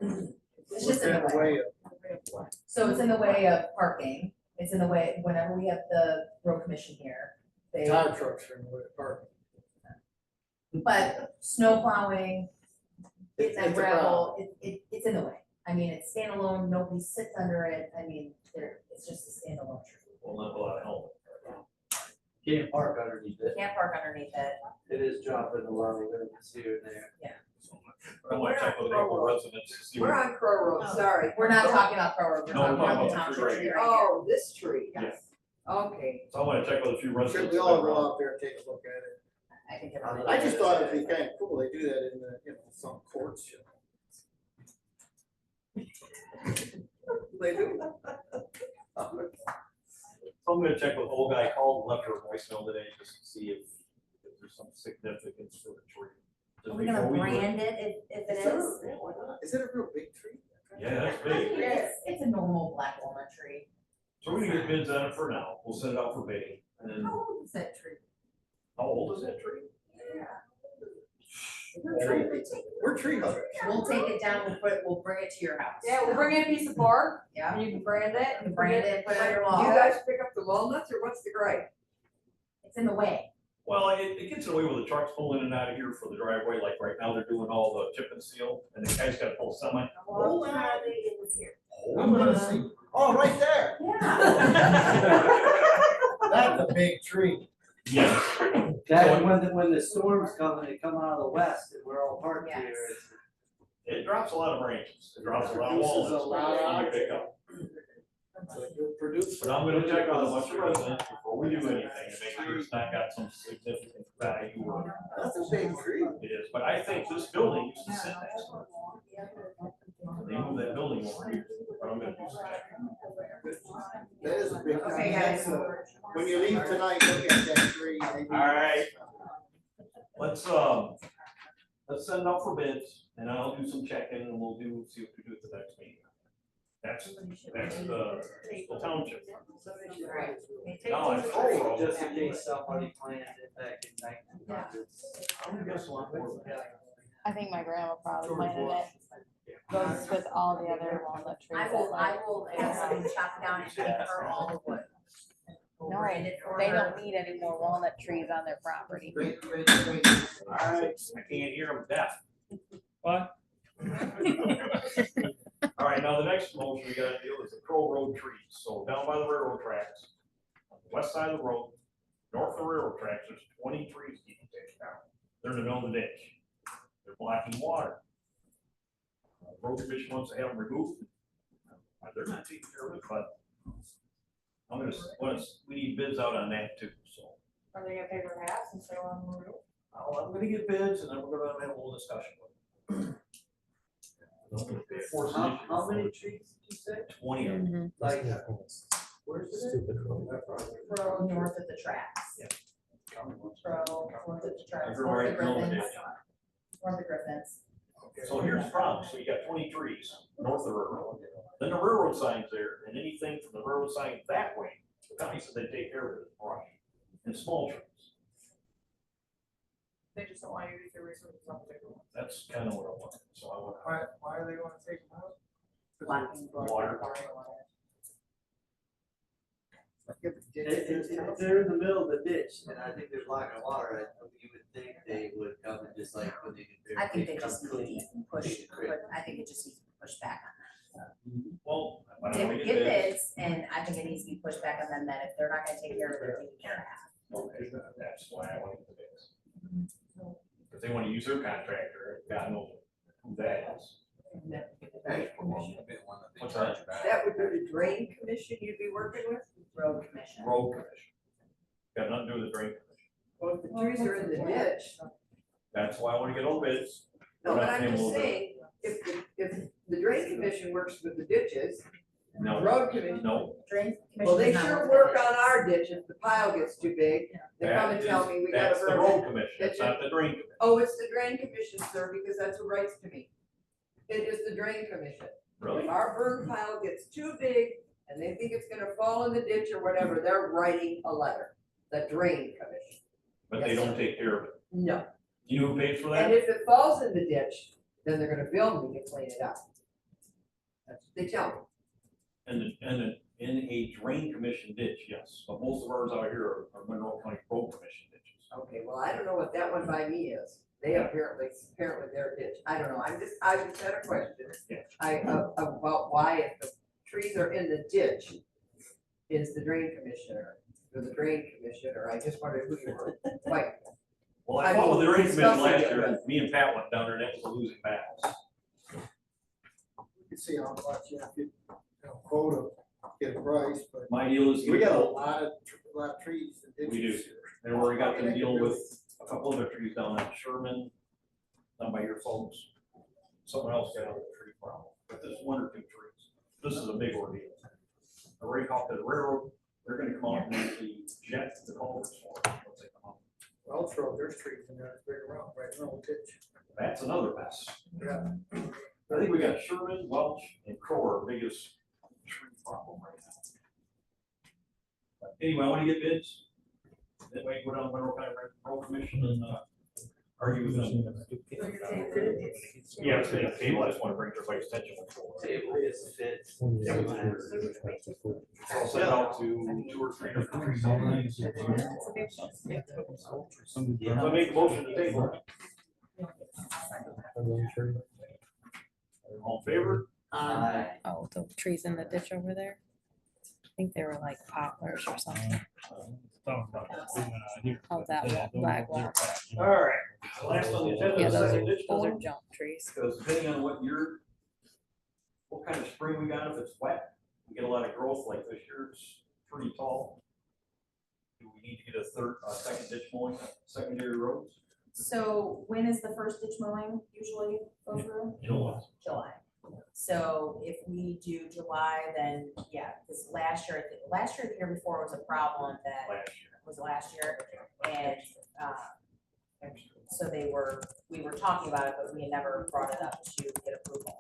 It's just in the way. of. So it's in the way of parking. It's in the way, whenever we have the road commission here, they, Tire trucks are in the way of parking. but snow plowing, It's that a problem. gravel, it's in the way. I mean, it's standalone, nobody sits under it. I mean, it's just a standalone tree. Well, not a lot of help. Can't park underneath it. Can't park underneath it. It is dropping a lot of limbs here and there. I wanna check with a couple residents to see. We're on Crow Road, sorry. We're not talking about Crow Road, we're No, talking we're about the talking about the township tree tree right here. Oh, this tree, Yeah. okay. So I wanna check with a few Should residents. we all that are go on. out there and take a look at it? I think everybody. I just thought it'd be kind of cool, they do that in the, some courts, They do. I'm gonna check with the old guy called, left her a voicemail today, just to see if there's some significance for the tree. Are we gonna brand it if it is? Yeah, why not? Is it a real big tree? Yeah, that's big. It's a normal black walnut tree. So we're gonna get bids on it for now, we'll send it out for bidding, and then, How old is that tree? how old is that tree? We're tree huggers. We'll take it down, we'll bring it to your house. Yeah, we'll bring in a piece of bark, Yeah, and you can brand it. you can brand it, put it on your Do wall. you guys pick up the walnuts, or what's the gripe? It's in the way. Well, it gets away with the trucks pulling in and out of here for the driveway, like right now, they're doing all the chip and seal, and the guy's gotta pull semi. Hold on. I'm gonna see, oh, right there. Yeah. That's a big tree. Yes. That, when the storms come and they come out of the west and we're all parked here, Yes. it's. It drops a lot of branches, it drops a lot of Produces a walnuts, lot you of- pick up. Produce. But I'm gonna check with a bunch of residents before we do anything, to make sure it's not got some significant value or. That's a big tree. It is, but I think this building used to sit next to it. They moved that building over here, but I'm gonna do some checking. That is a big tree. Okay, guys. When you leave tonight, look at that tree. Alright. Let's send it out for bids, and I'll do some checking, and we'll see what we do at the next meeting. That's the township. Right. Now, on Toll Road, Just in case somebody planned it back in 1900s. I'm guessing a lot more. I think my grandma probably planted it. Goes with all the other walnut trees I that will like. have them chop down and take her all the wood. No, Brand it for they her. don't need any more walnut trees on their property. Great. Alright, I can't hear them deaf. What? Alright, now the next motion we gotta deal is the Crow Road trees, so down by the railroad tracks, on the west side of the road, north of the railroad tracks, there's 20 trees you can take down. They're in the middle of the ditch. They're blocking water. Road commission wants to have them removed. They're not taking care of it, but we need bids out on that too, so. Are they gonna pay for half since they're on the roof? I'm gonna get bids and then we're gonna have a little discussion with them. How many trees did you say? 20 of them. Like, where's it? Pro north of the tracks. Yeah. Pro north of the tracks. Everywhere North of I go, Griffins. ditch. North of Griffins. So here's the problem, so you got 20 trees north of the railroad, then the railroad sign's there, and anything from the railroad sign that way, the county said they take care of it, brush, and small trees. They just don't want you to use their resources on the bigger ones. That's kind of what I want, so I want. Why are they gonna take them out? Blocking Water. If they're in the middle of the ditch, and I think they're blocking water, you would think they would come and just like when they do. I think they just come need to clean. push, Clean, clean. but I think it just needs to be pushed back on Well, I that. don't They wanna get bids, and I think it needs to be pushed back on them, that if they're not gonna take care of it, they're taking care of half. Okay, that's why I want to get the bids. Because they want to use their contractor, God knows who that is. What's that? That would be the drain commission you'd be working with? Road commission. Road commission. Got nothing to do with the drain commission. Well, if the trees are in the ditch, That's why I want to get all bids. no, but We're not I'm paying just a little bit. saying, if the drain commission works with the ditches, the No, road commission, no, Drain commission. well, they does not sure with work ditches. on our ditch if the pile gets too big. They come and tell me we gotta that's the burn road it. commission, it's not the drain commission. Oh, it's the drain commission, sir, because that's who writes to me. It is the drain commission. Really? If our burn pile gets too big and they think it's gonna fall in the ditch or whatever, they're writing a letter, the drain commission. But they don't take care of it. No, You know who pays for and that? if it falls in the ditch, then they're gonna bill me to clean it up. That's what they tell me. In a drain commission ditch, yes, but most of ours out here are Monroe County Road Commission ditches. Okay, well, I don't know what that one by me is. They apparently their ditch. I don't know. I just had a question. Yeah. About why if the trees are in the ditch, is the drain commissioner, or the drain commissioner, I just wondered who you were. Like, Well, I I fought with the mean, drain commission last discussing it, year, me and Pat went down there, and that was a losing battle. You can see how much you have to, quota, get a price, but My deal is. we got a lot of trees and We do. ditches here. And we got them dealing with a couple other trees down at Sherman, down by your folks. Someone else got a tree problem, but there's one or two trees. This is a big ordeal. I already talked to the railroad, they're gonna come out and actually jet the culverts for it once they come out. Well, throw, there's trees in there, it's big around, right, no ditch. That's another mess. Yeah. I think we got Sherman, Welch, and Crow are biggest problem right now. But anyway, I wanna get bids. That way, go down to Monroe County Road Commission and, argue with them. Yeah, it's a table, I just wanna bring everybody's attention. Table is fit. I'll send out to 2 or 3 different tree companies. So I make a motion to table. All in favor? Oh, the trees in the ditch over there? I think they were like poplars or something. Oh, that black one. All right, last on the agenda Yeah, is those second are, ditch those are mowing, junk trees. because depending on what kind of spring we got, if it's wet, we get a lot of growth, like this year, it's pretty tall. Do we need to get a second ditch mowing, secondary roads? So when is the first ditch mowing usually go through? July. July. So if we do July, then yeah, because last year, the year before was a problem that was last year. And, so we were talking about it, but we had never brought it up to get approval.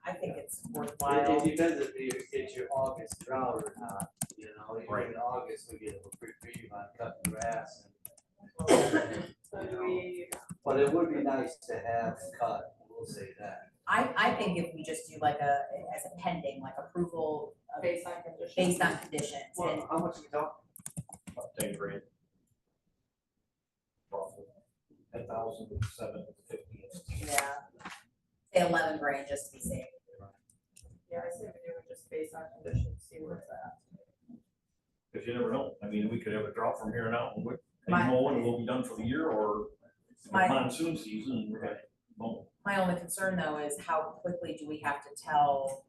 I think it's worthwhile. It depends if you get your August drought or not, you know, Right. in August, we get a reprieve on cutting grass. So do we, But it would be nice to have cut, we'll say that. I think if we just do like as a pending, like approval of- based on conditions? based on conditions, and How much we talking? About 10 grand. Roughly. 10,750. yeah, say 11 grand just to be safe. Yeah, I say we do it just based on conditions, see where it's at. Because you never know, I mean, we could have a drought from here on out, and My- mowing will be done for the year, or My- monsoon season, and we're gonna mow. My only concern though is how quickly do we have to tell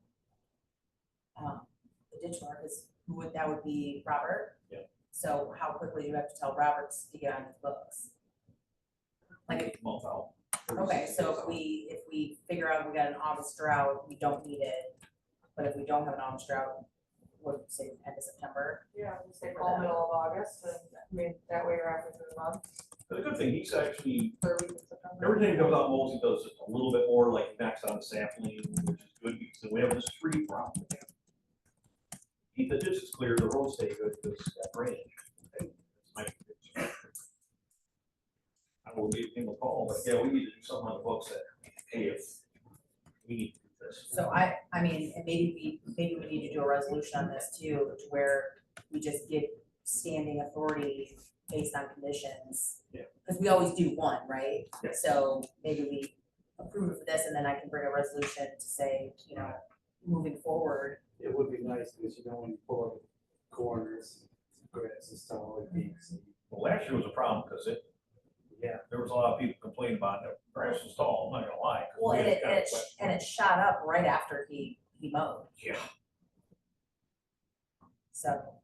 the ditch mark is, that would be Robert? Yeah. So how quickly do you have to tell Robert to get on his books? Like, Month out. okay, so if we figure out we got an August drought, we don't need it, but if we don't have an August drought, we'll say end of September. Yeah, we say fall middle of August, and I mean, that way you're after 3 months, The good thing, he's actually, 3rd week of September. everything comes out most, he does just a little bit more, like he backs on the sapling, which is good, because we have this tree problem. Keep the ditches clear, the roads stay good, because that drainage. Okay, that's my- I will give him a call, but yeah, we need to do something on the books that, hey, if we need to do this. So I mean, and maybe we need to do a resolution on this too, to where we just give standing authority based on conditions. Yeah. Because we always do one, right? Yeah. So maybe we approve of this and then I can bring a resolution to say, you know, moving forward. It would be nice, because you know, when you pull up corners, grass is tall, like these. Well, last year was a problem, because there was a lot of people complaining about that grass was tall, I'm not gonna lie. 'cause Well, we and had it, kind and of it, wet- and it shot up right after he mowed. Yeah. So,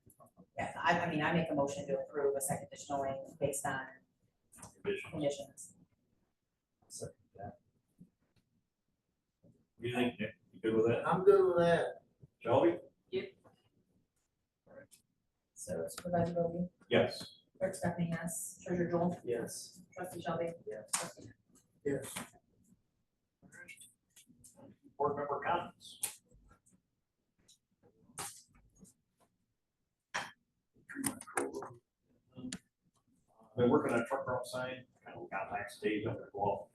yeah, I mean, I make a motion to approve a second additional lane based on conditions. You think, Nick, you good with that? I'm good with that. Shelby? So Supervisor Bowman, Yes. Clerk Stephanie, yes. Treasurer Joel, Yes. Trustee Shelby. Yes. Trustee Nick. Yes. Board member comments. Been working on a truck route sign, kind of got backstage, I'm gonna go out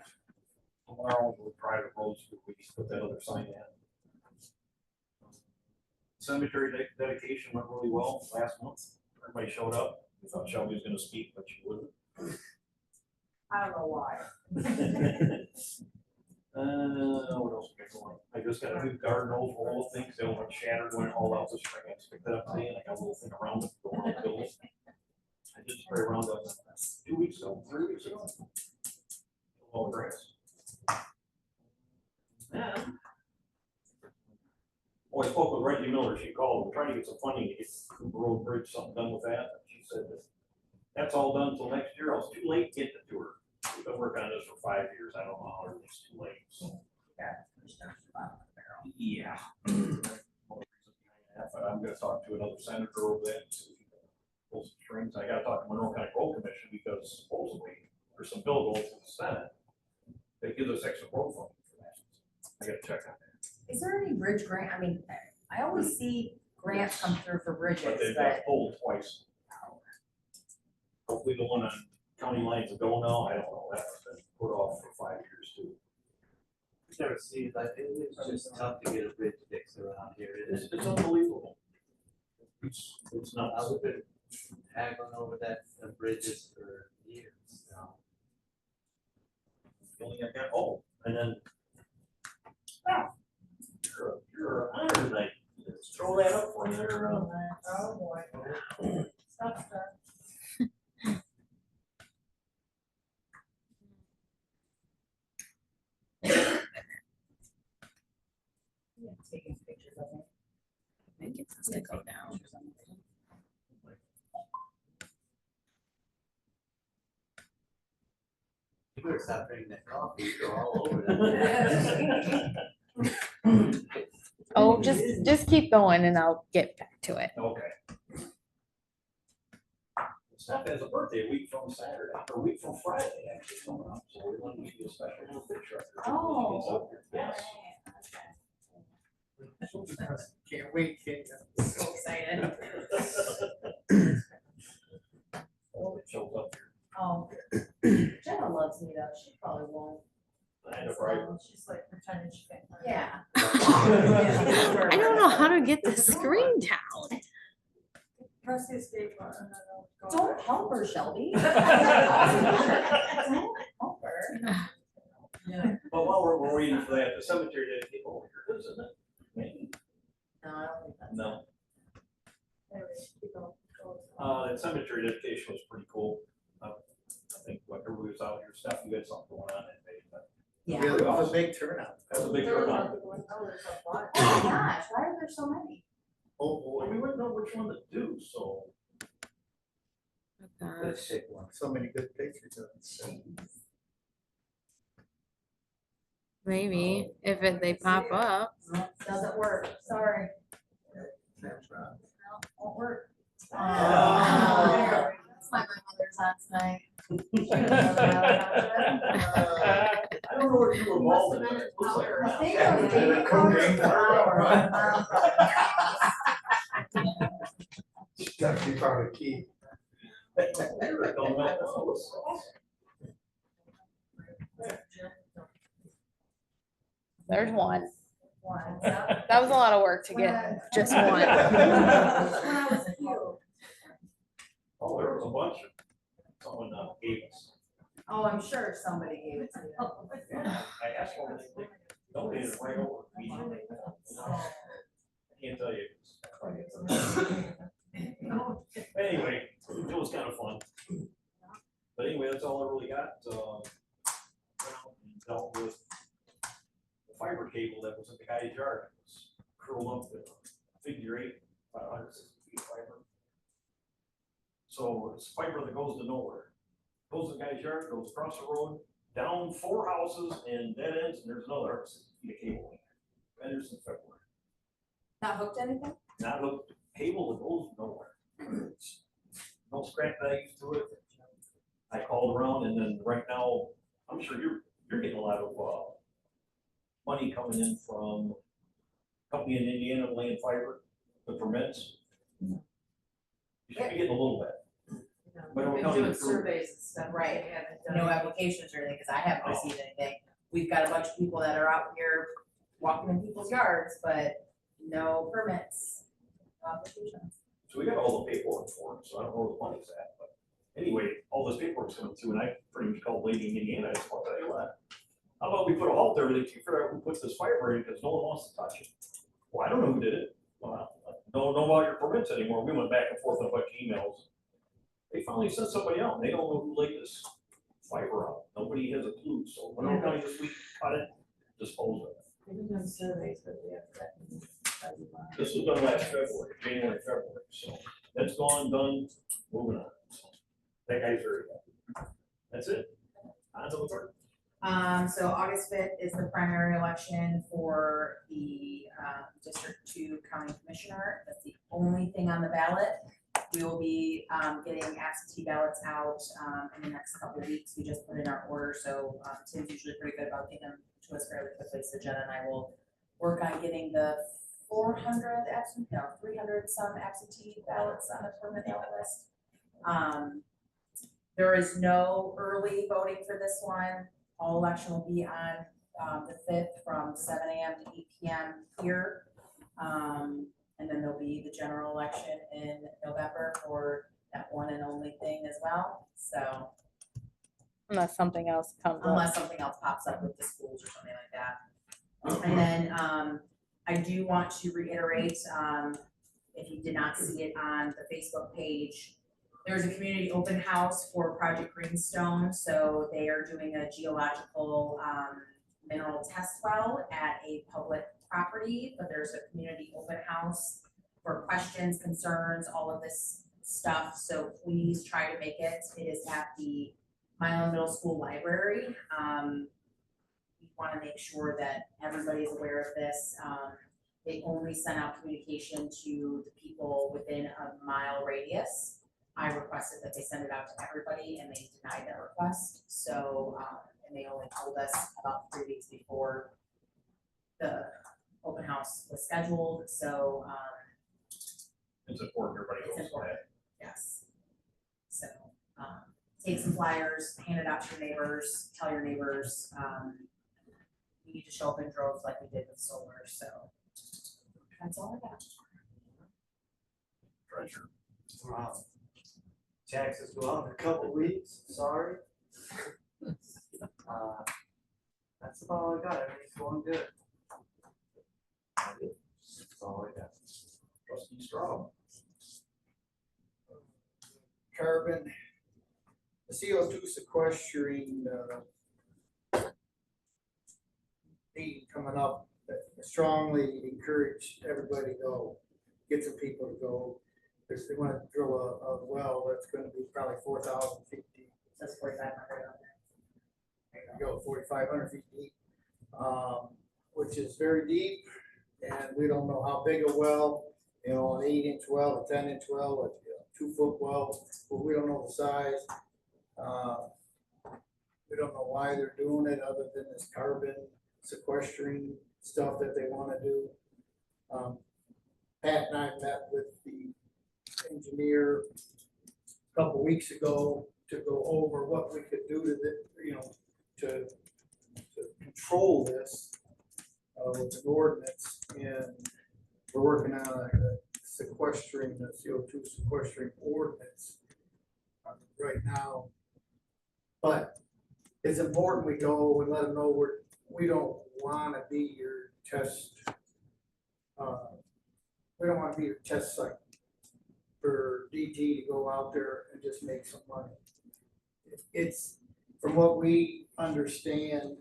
tomorrow, we'll private roads, we just put that other sign in. Cemetery dedication went really well last month, everybody showed up, we thought Shelby was gonna speak, but she wouldn't. I don't know why. What else we got going? I just got a new garden overall thing, they all went shattered when it all out this spring, I just picked that up today, and I got a little thing around it, going on the hills. I did spray around up 2 weeks ago, 3 weeks ago. All the grass. Yeah. Oh, I spoke with Reggie Miller, she called, we're trying to get some funding to get Cooper Road Bridge, something done with that, she said that that's all done until next year, I was too late to get it to her. We've been working on this for 5 years, I don't know how it's too late, so. Yeah. But I'm gonna talk to another senator over there, and see if he can pull some strings, I gotta talk to Monroe County Road Commission, because supposedly there's some bill going to the Senate that gives us extra road funding for that. I gotta check on that. Is there any bridge grant? I mean, I always see grants come through for But bridges, they've but. got pulled twice. Hopefully the one on county lines will go now, I don't know, that's been put off for 5 years too. Never see, like, it's just tough to get a bridge fixed around here. It's unbelievable. It's I nuts. was been haggling over that, the bridges for years now. The only I got, oh, and then. You're honored tonight. Let's throw that up for you there. Oh, boy. Stop, stop. Taking pictures of it. Make it has to go down. You better stop drinking that coffee, you go all over that. Oh, just keep going and I'll get back to it. Okay. Steph has a birthday a week from Saturday, or a week from Friday, actually, coming up, so we want to give you a special little picture. of her when she gets up here. Yes. Can't wait, can't So excited. Oh, it shows up here. Oh, Jenna loves me though, she probably won't. I know, right? She's like pretending she can't. Yeah. I don't know how to get the screen down. Press the escape button. Don't help her, Shelby. Don't help her. Yeah. But while we're waiting for that, the cemetery dedication, oh, here it is, isn't it? Maybe, No, I don't think that's. no, Anyway, keep going. that cemetery dedication was pretty cool. I think what everybody was out here, Steph, you had something going on that day, but Yeah. Really, it was a big turnout. that was a big There was a lot turnout. of people in- oh, there's a lot. Oh my gosh, why are there so many? Oh, boy, Well, we wouldn't know which one to do, so. Let's take one. so many good pictures of it. Maybe if they pop up. No, doesn't work, sorry. That's right. No, won't work. That's why my mother's on tonight. I don't know what you were involved in, but it looks like. I think it was baby powder or flour. Definitely found a key. There's one. One. That was a lot of work to get just one. When I was a kid. Oh, there was a bunch of, someone gave us. Oh, I'm sure somebody gave it to you. I asked one, they donated it right over immediately. I can't tell you. Anyway, it was kind of fun. But anyway, that's all I really got. Dealt with the fiber cable that was in the guy's yard. It was curled up with a figure 8, about 160 feet of fiber. So it's fiber that goes to nowhere. Goes to the guy's yard, goes across the road, down 4 houses and dead ends, and there's another 160 feet of cable. And there's in February. Not hooked to anything? Not a cable that goes nowhere. No scrap values to it. I called around and then right now, I'm sure you're getting a lot of money coming in from a company in Indiana laying fiber, the permits. You should be getting a little bit. But We've it'll been come doing through. surveys and stuff. Right. We haven't done No it. applications or anything, because I haven't received anything. We've got a bunch of people that are out here walking in people's yards, but no permits. No applications. So we got all the paperwork for it, so I don't know where the money's at, but anyway, all this paperwork's coming through and I pretty much called lady in Indiana, I just want to tell you what. How about we put a halt to everything to figure out who puts this fiber in, because no one wants to touch it. Well, I don't know who did it. Well, I don't know about your permits anymore. We went back and forth on a bunch of emails. They finally sent somebody out. They don't know who laid this fiber out. Nobody has a clue. So Monroe County this week cut it, disposed of it. We've been doing surveys, but we have that. This was done last February, January, February. So that's gone, done, moving on. So that guy's very happy. That's it. On to the clerk. So August 5th is the primary election for the District 2 County Commissioner. That's the only thing on the ballot. We will be getting absentee ballots out in the next couple of weeks. We just put in our order, so Tim's usually pretty good about getting them to us fairly quickly. So Jenna and I will work on getting the 400 absent, no, 300 some absentee ballots on the permanent ballot list. There is no early voting for this one. All election will be on the 5th from 7 a.m. to 8 p.m. here. And then there'll be the general election in November for that one and only thing as well. So Unless something else comes up. unless something else pops up with the schools or something like that. And then I do want to reiterate, if you did not see it on the Facebook page, there's a community open house for Project Greenstone. So they are doing a geological mineral test well at a public property, but there's a community open house for questions, concerns, all of this stuff. So please try to make it. It is at the Milan Middle School Library. We want to make sure that everybody is aware of this. They only send out communication to the people within a mile radius. I requested that they send it out to everybody and they denied that request. So, and they only told us about 3 weeks before the open house was scheduled. So, It's important everybody it's goes important, yes. So, take some flyers, hand it out to your neighbors, tell your neighbors, you need to show up in droves like we did with solar, so that's all I got. treasure. Wow. Taxes go up in a couple weeks, sorry. That's about all I got, everything's going good. That's all I got. Trustee Straw. Carbon, the CO2 sequestering, meeting coming up, strongly encourage everybody to go, get some people to go. Because they want to drill a well that's gonna be probably 4,000 feet deep. That's 4,500 on There you go, 4,500 feet deep, which is very deep, and we don't know how big a well, you know, an 8-inch well, a 10-inch well, a 2-foot well, but we don't know the size. We don't know why they're doing it other than this carbon sequestering stuff that they want to do. Pat and I met with the engineer a couple weeks ago to go over what we could do to the, you know, to control this with an ordinance, and we're working on a sequestering, the CO2 sequestering ordinance right now. But it's important we go and let them know we don't want to be your test. We don't want to be your test site for DT to go out there and just make some money. It's, from what we understand,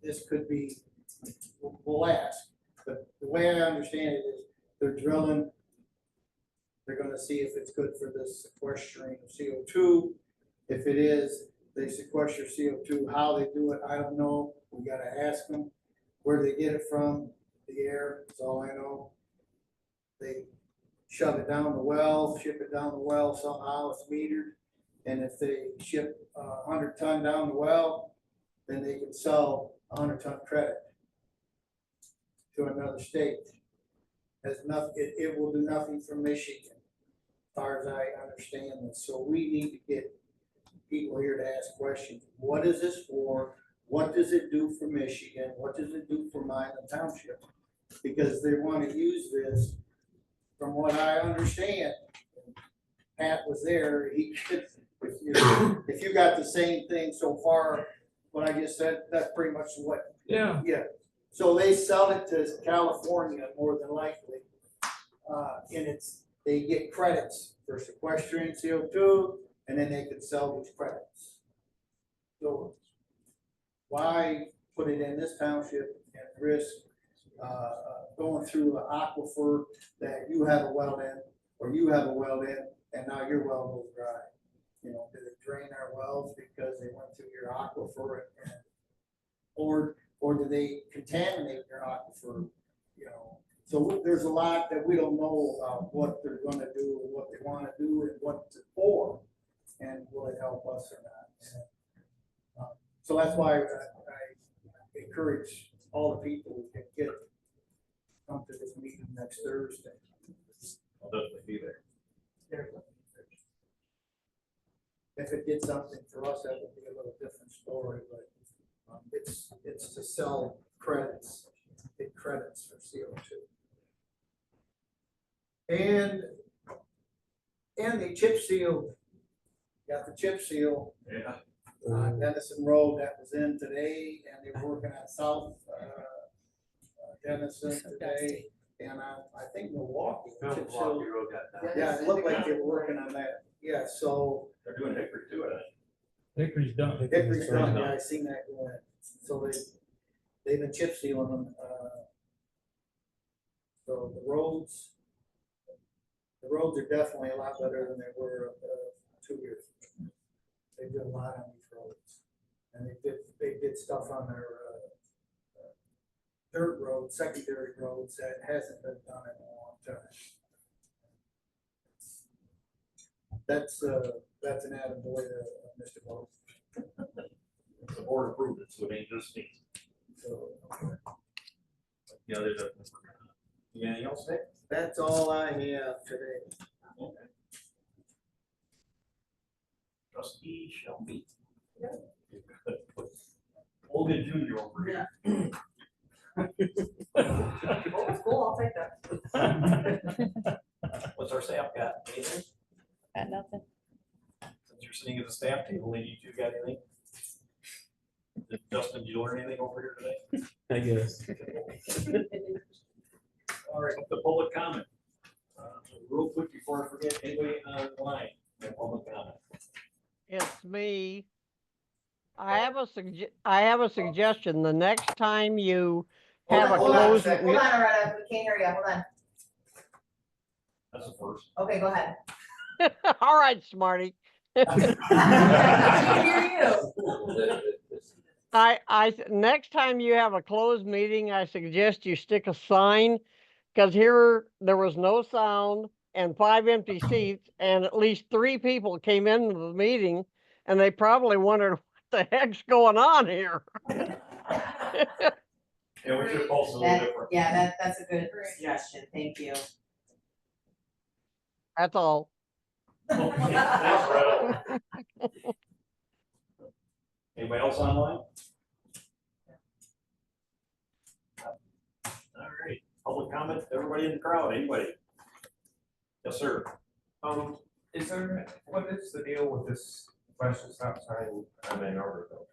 this could be, we'll ask, but the way I understand it is they're drilling, they're gonna see if it's good for the sequestering of CO2. If it is, they sequester CO2, how they do it, I don't know. We gotta ask them where they get it from, the air, that's all I know. They shove it down the well, ship it down the well, somehow it's metered. And if they ship 100 ton down the well, then they can sell 100 ton credit to another state. Has nothing, it will do nothing for Michigan, as far as I understand this. So we need to get people here to ask questions. What is this for? What does it do for Michigan? What does it do for Milan Township? Because they want to use this, from what I understand, Pat was there, he could, if you got the same thing so far, what I just said, that's pretty much what. Yeah. Yeah, so they sell it to California more than likely. And they get credits for sequestering CO2, and then they could sell these credits. So why put it in this township and risk going through an aquifer that you have a well in, or you have a well in, and now your well goes dry? You know, do they drain our wells because they went through your aquifer, or do they contaminate your aquifer? You know, so there's a lot that we don't know about what they're going to do, and what they want to do, and what it's for, and will it help us or not? So that's why I encourage all the people we can get come to this meeting next Thursday. I'll definitely be there. If it did something for us, that would be a little different story, but it's to sell credits, get credits for CO2. And the chip seal, got the chip seal Yeah. on Dennison Road that was in today, and they were working on South Dennison today, and I think Milwaukee. chip seal. Milwaukee Road got done. Yeah, it looked like they were working on that, yeah, so They're doing Hickory too, I think. Hickory's done. Hickory's done, yeah, I seen that go in, so they've been chip sealing them, so the roads are definitely a lot better than they were 2 years ago. They did a lot on these roads, and they did stuff on their dirt roads, secondary roads that hasn't been done in a long time. That's an attaboy to Mr. Bo. The board approved it, so it ain't just me. So Yeah, there's a. Anything else, Nick? that's all I have today. Okay. Trustee shall meet. Olga Junior over here. Oh, it's cool, I'll take that. What's our staff got? Anything? Got nothing. Since you're sitting at the staff table, any of you two got anything? Justin, did you learn anything over here today? I guess. All right, the public comment. Real quick before I forget, anybody online, have public comment? It's me. I have a suggestion. The next time you have a Hold on a closed. sec. Hold on, Loretta, we can't hear you, hold on. That's the first. Okay, go ahead. All right, Smarty. I can hear you. Next time you have a closed meeting, I suggest you stick a sign, because here there was no sound and 5 empty seats, and at least 3 people came into the meeting, and they probably wondered what the heck's going on here. Yeah, we should post a little different. Yeah, that's a good suggestion, thank you. That's all. Thanks, Retta. Anybody else online? All right, public comment, everybody in the crowd, anybody? Yes, sir. Is there, what is the deal with this flashing stop sign on Ann Arbor though?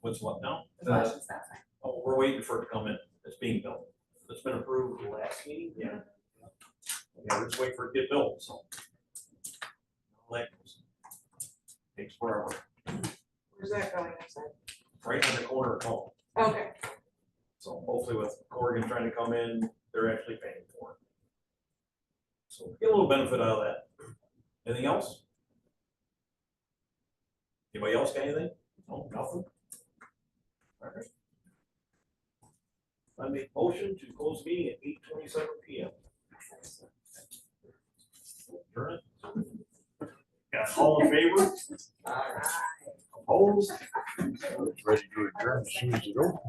What's what now? The flashing stop sign. Oh, we're waiting for it to come in. It's being built. It's been approved last meeting, yeah. Yeah, we're just waiting for it to get built, so. Like, takes forever. Where's that going? Right on the corner of home. Okay. So hopefully with Oregon trying to come in, they're actually paying for it. So get a little benefit out of that. Anything else? Anybody else got anything? No, nothing? All right. I make motion to close meeting at 8:27 p.m. Adjourn it. Got all in favor? Opposed? Ready to adjourn as soon as it's over.